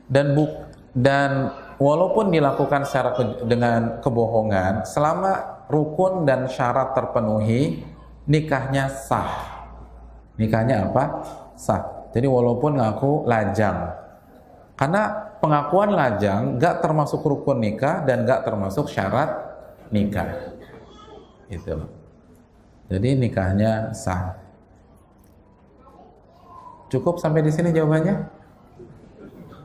Dan walaupun dilakukan secara dengan kebohongan, selama rukun dan syarat terpenuhi, nikahnya sah. Nikahnya apa? Sah. Jadi walaupun ngaku lajang, karena pengakuan lajang gak termasuk rukun nikah dan gak termasuk syarat nikah. Itu. Jadi nikahnya sah. Cukup sampai di sini jawabannya?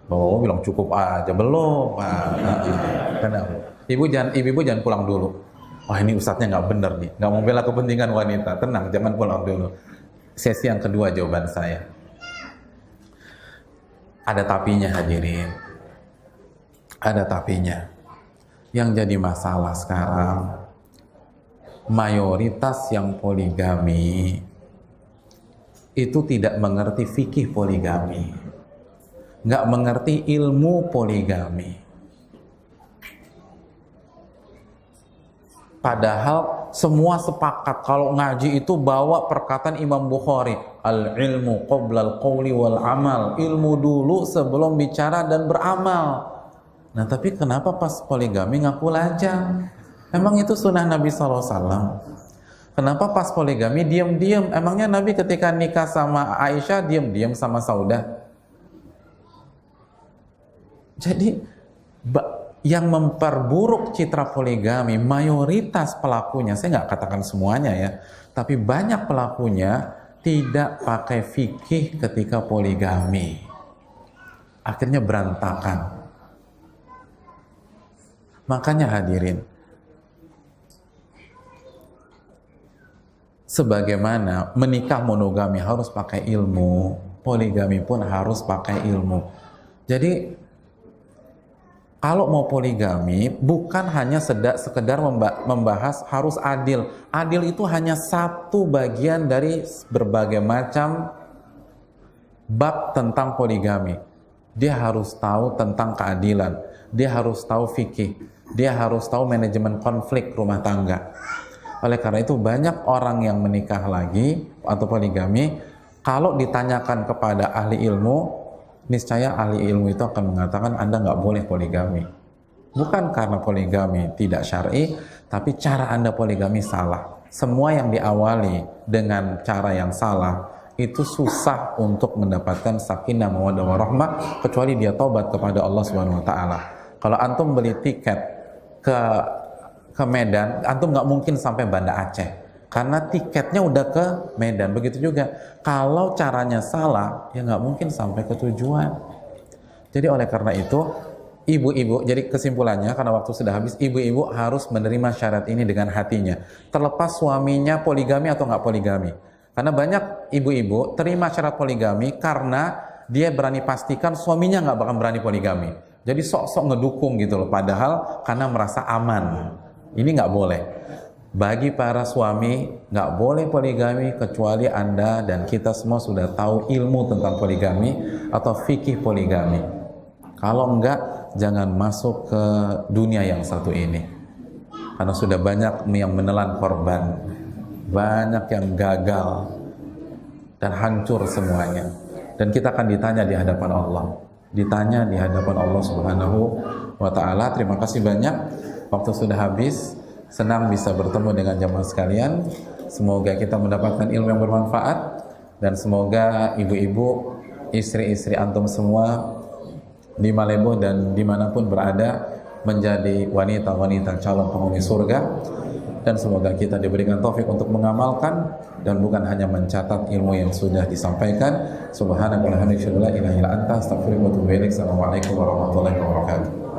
Bapak bilang cukup aja, belum. Kenapa? Ibu jangan pulang dulu. Wah ini ustadznya nggak bener nih, nggak mau bela kepentingan wanita. Tenang, jangan pulang dulu. Sesi yang kedua jawaban saya. Ada tapinya hadirin. Ada tapinya. Yang jadi masalah sekarang, mayoritas yang poligami itu tidak mengerti fikih poligami, nggak mengerti ilmu poligami. Padahal semua sepakat kalau ngaji itu bawa perkataan Imam Bukhari, al-ilmu qoblal qawli wal amal, ilmu dulu sebelum bicara dan beramal. Nah tapi kenapa pas poligami ngaku lajang? Emang itu sunnah Nabi SAW? Kenapa pas poligami diam-diam? Emangnya Nabi ketika nikah sama Aisyah diam-diam sama Saudah? Jadi yang memperburuk citra poligami, mayoritas pelakunya, saya nggak katakan semuanya ya, tapi banyak pelakunya tidak pakai fikih ketika poligami. Akhirnya berantakan. Makanya hadirin, sebagaimana menikah monogami harus pakai ilmu, poligami pun harus pakai ilmu. Jadi kalau mau poligami, bukan hanya sekedar membahas harus adil. Adil itu hanya satu bagian dari berbagai macam bab tentang poligami. Dia harus tahu tentang keadilan. Dia harus tahu fikih. Dia harus tahu manajemen konflik rumah tangga. Oleh karena itu banyak orang yang menikah lagi atau poligami, kalau ditanyakan kepada ahli ilmu, niscaya ahli ilmu itu akan mengatakan Anda nggak boleh poligami. Bukan karena poligami tidak syar'i, tapi cara Anda poligami salah. Semua yang diawali dengan cara yang salah itu susah untuk mendapatkan sakinah mawaddah warahmah kecuali dia taubat kepada Allah Subhanahu wa taala. Kalau antum beli tiket ke Medan, antum nggak mungkin sampai Banda Aceh. Karena tiketnya udah ke Medan. Begitu juga kalau caranya salah, ya nggak mungkin sampai ke tujuan. Jadi oleh karena itu, ibu-ibu, jadi kesimpulannya karena waktu sudah habis, ibu-ibu harus menerima syarat ini dengan hatinya. Terlepas suaminya poligami atau nggak poligami. Karena banyak ibu-ibu terima syarat poligami karena dia berani pastikan suaminya nggak bakal berani poligami. Jadi sok-sok ngedukung gitu loh, padahal karena merasa aman. Ini nggak boleh. Bagi para suami nggak boleh poligami kecuali Anda dan kita semua sudah tahu ilmu tentang poligami atau fikih poligami. Kalau enggak, jangan masuk ke dunia yang satu ini. Karena sudah banyak yang menelan korban, banyak yang gagal dan hancur semuanya. Dan kita akan ditanya di hadapan Allah. Ditanya di hadapan Allah Subhanahu wa Ta'ala. Terima kasih banyak. Waktu sudah habis. Senang bisa bertemu dengan jamaah sekalian. Semoga kita mendapatkan ilmu yang bermanfaat. Dan semoga ibu-ibu, istri-istri antum semua di Malebo dan dimanapun berada menjadi wanita-wanita calon penghuni surga. Dan semoga kita diberikan taufik untuk mengamalkan dan bukan hanya mencatat ilmu yang sudah disampaikan. Subhanakallahumma wa bihamdika, la ilaha illa anta, astaghfiruka wa atubu ilaik. Assalamualaikum warahmatullahi wabarakatuh.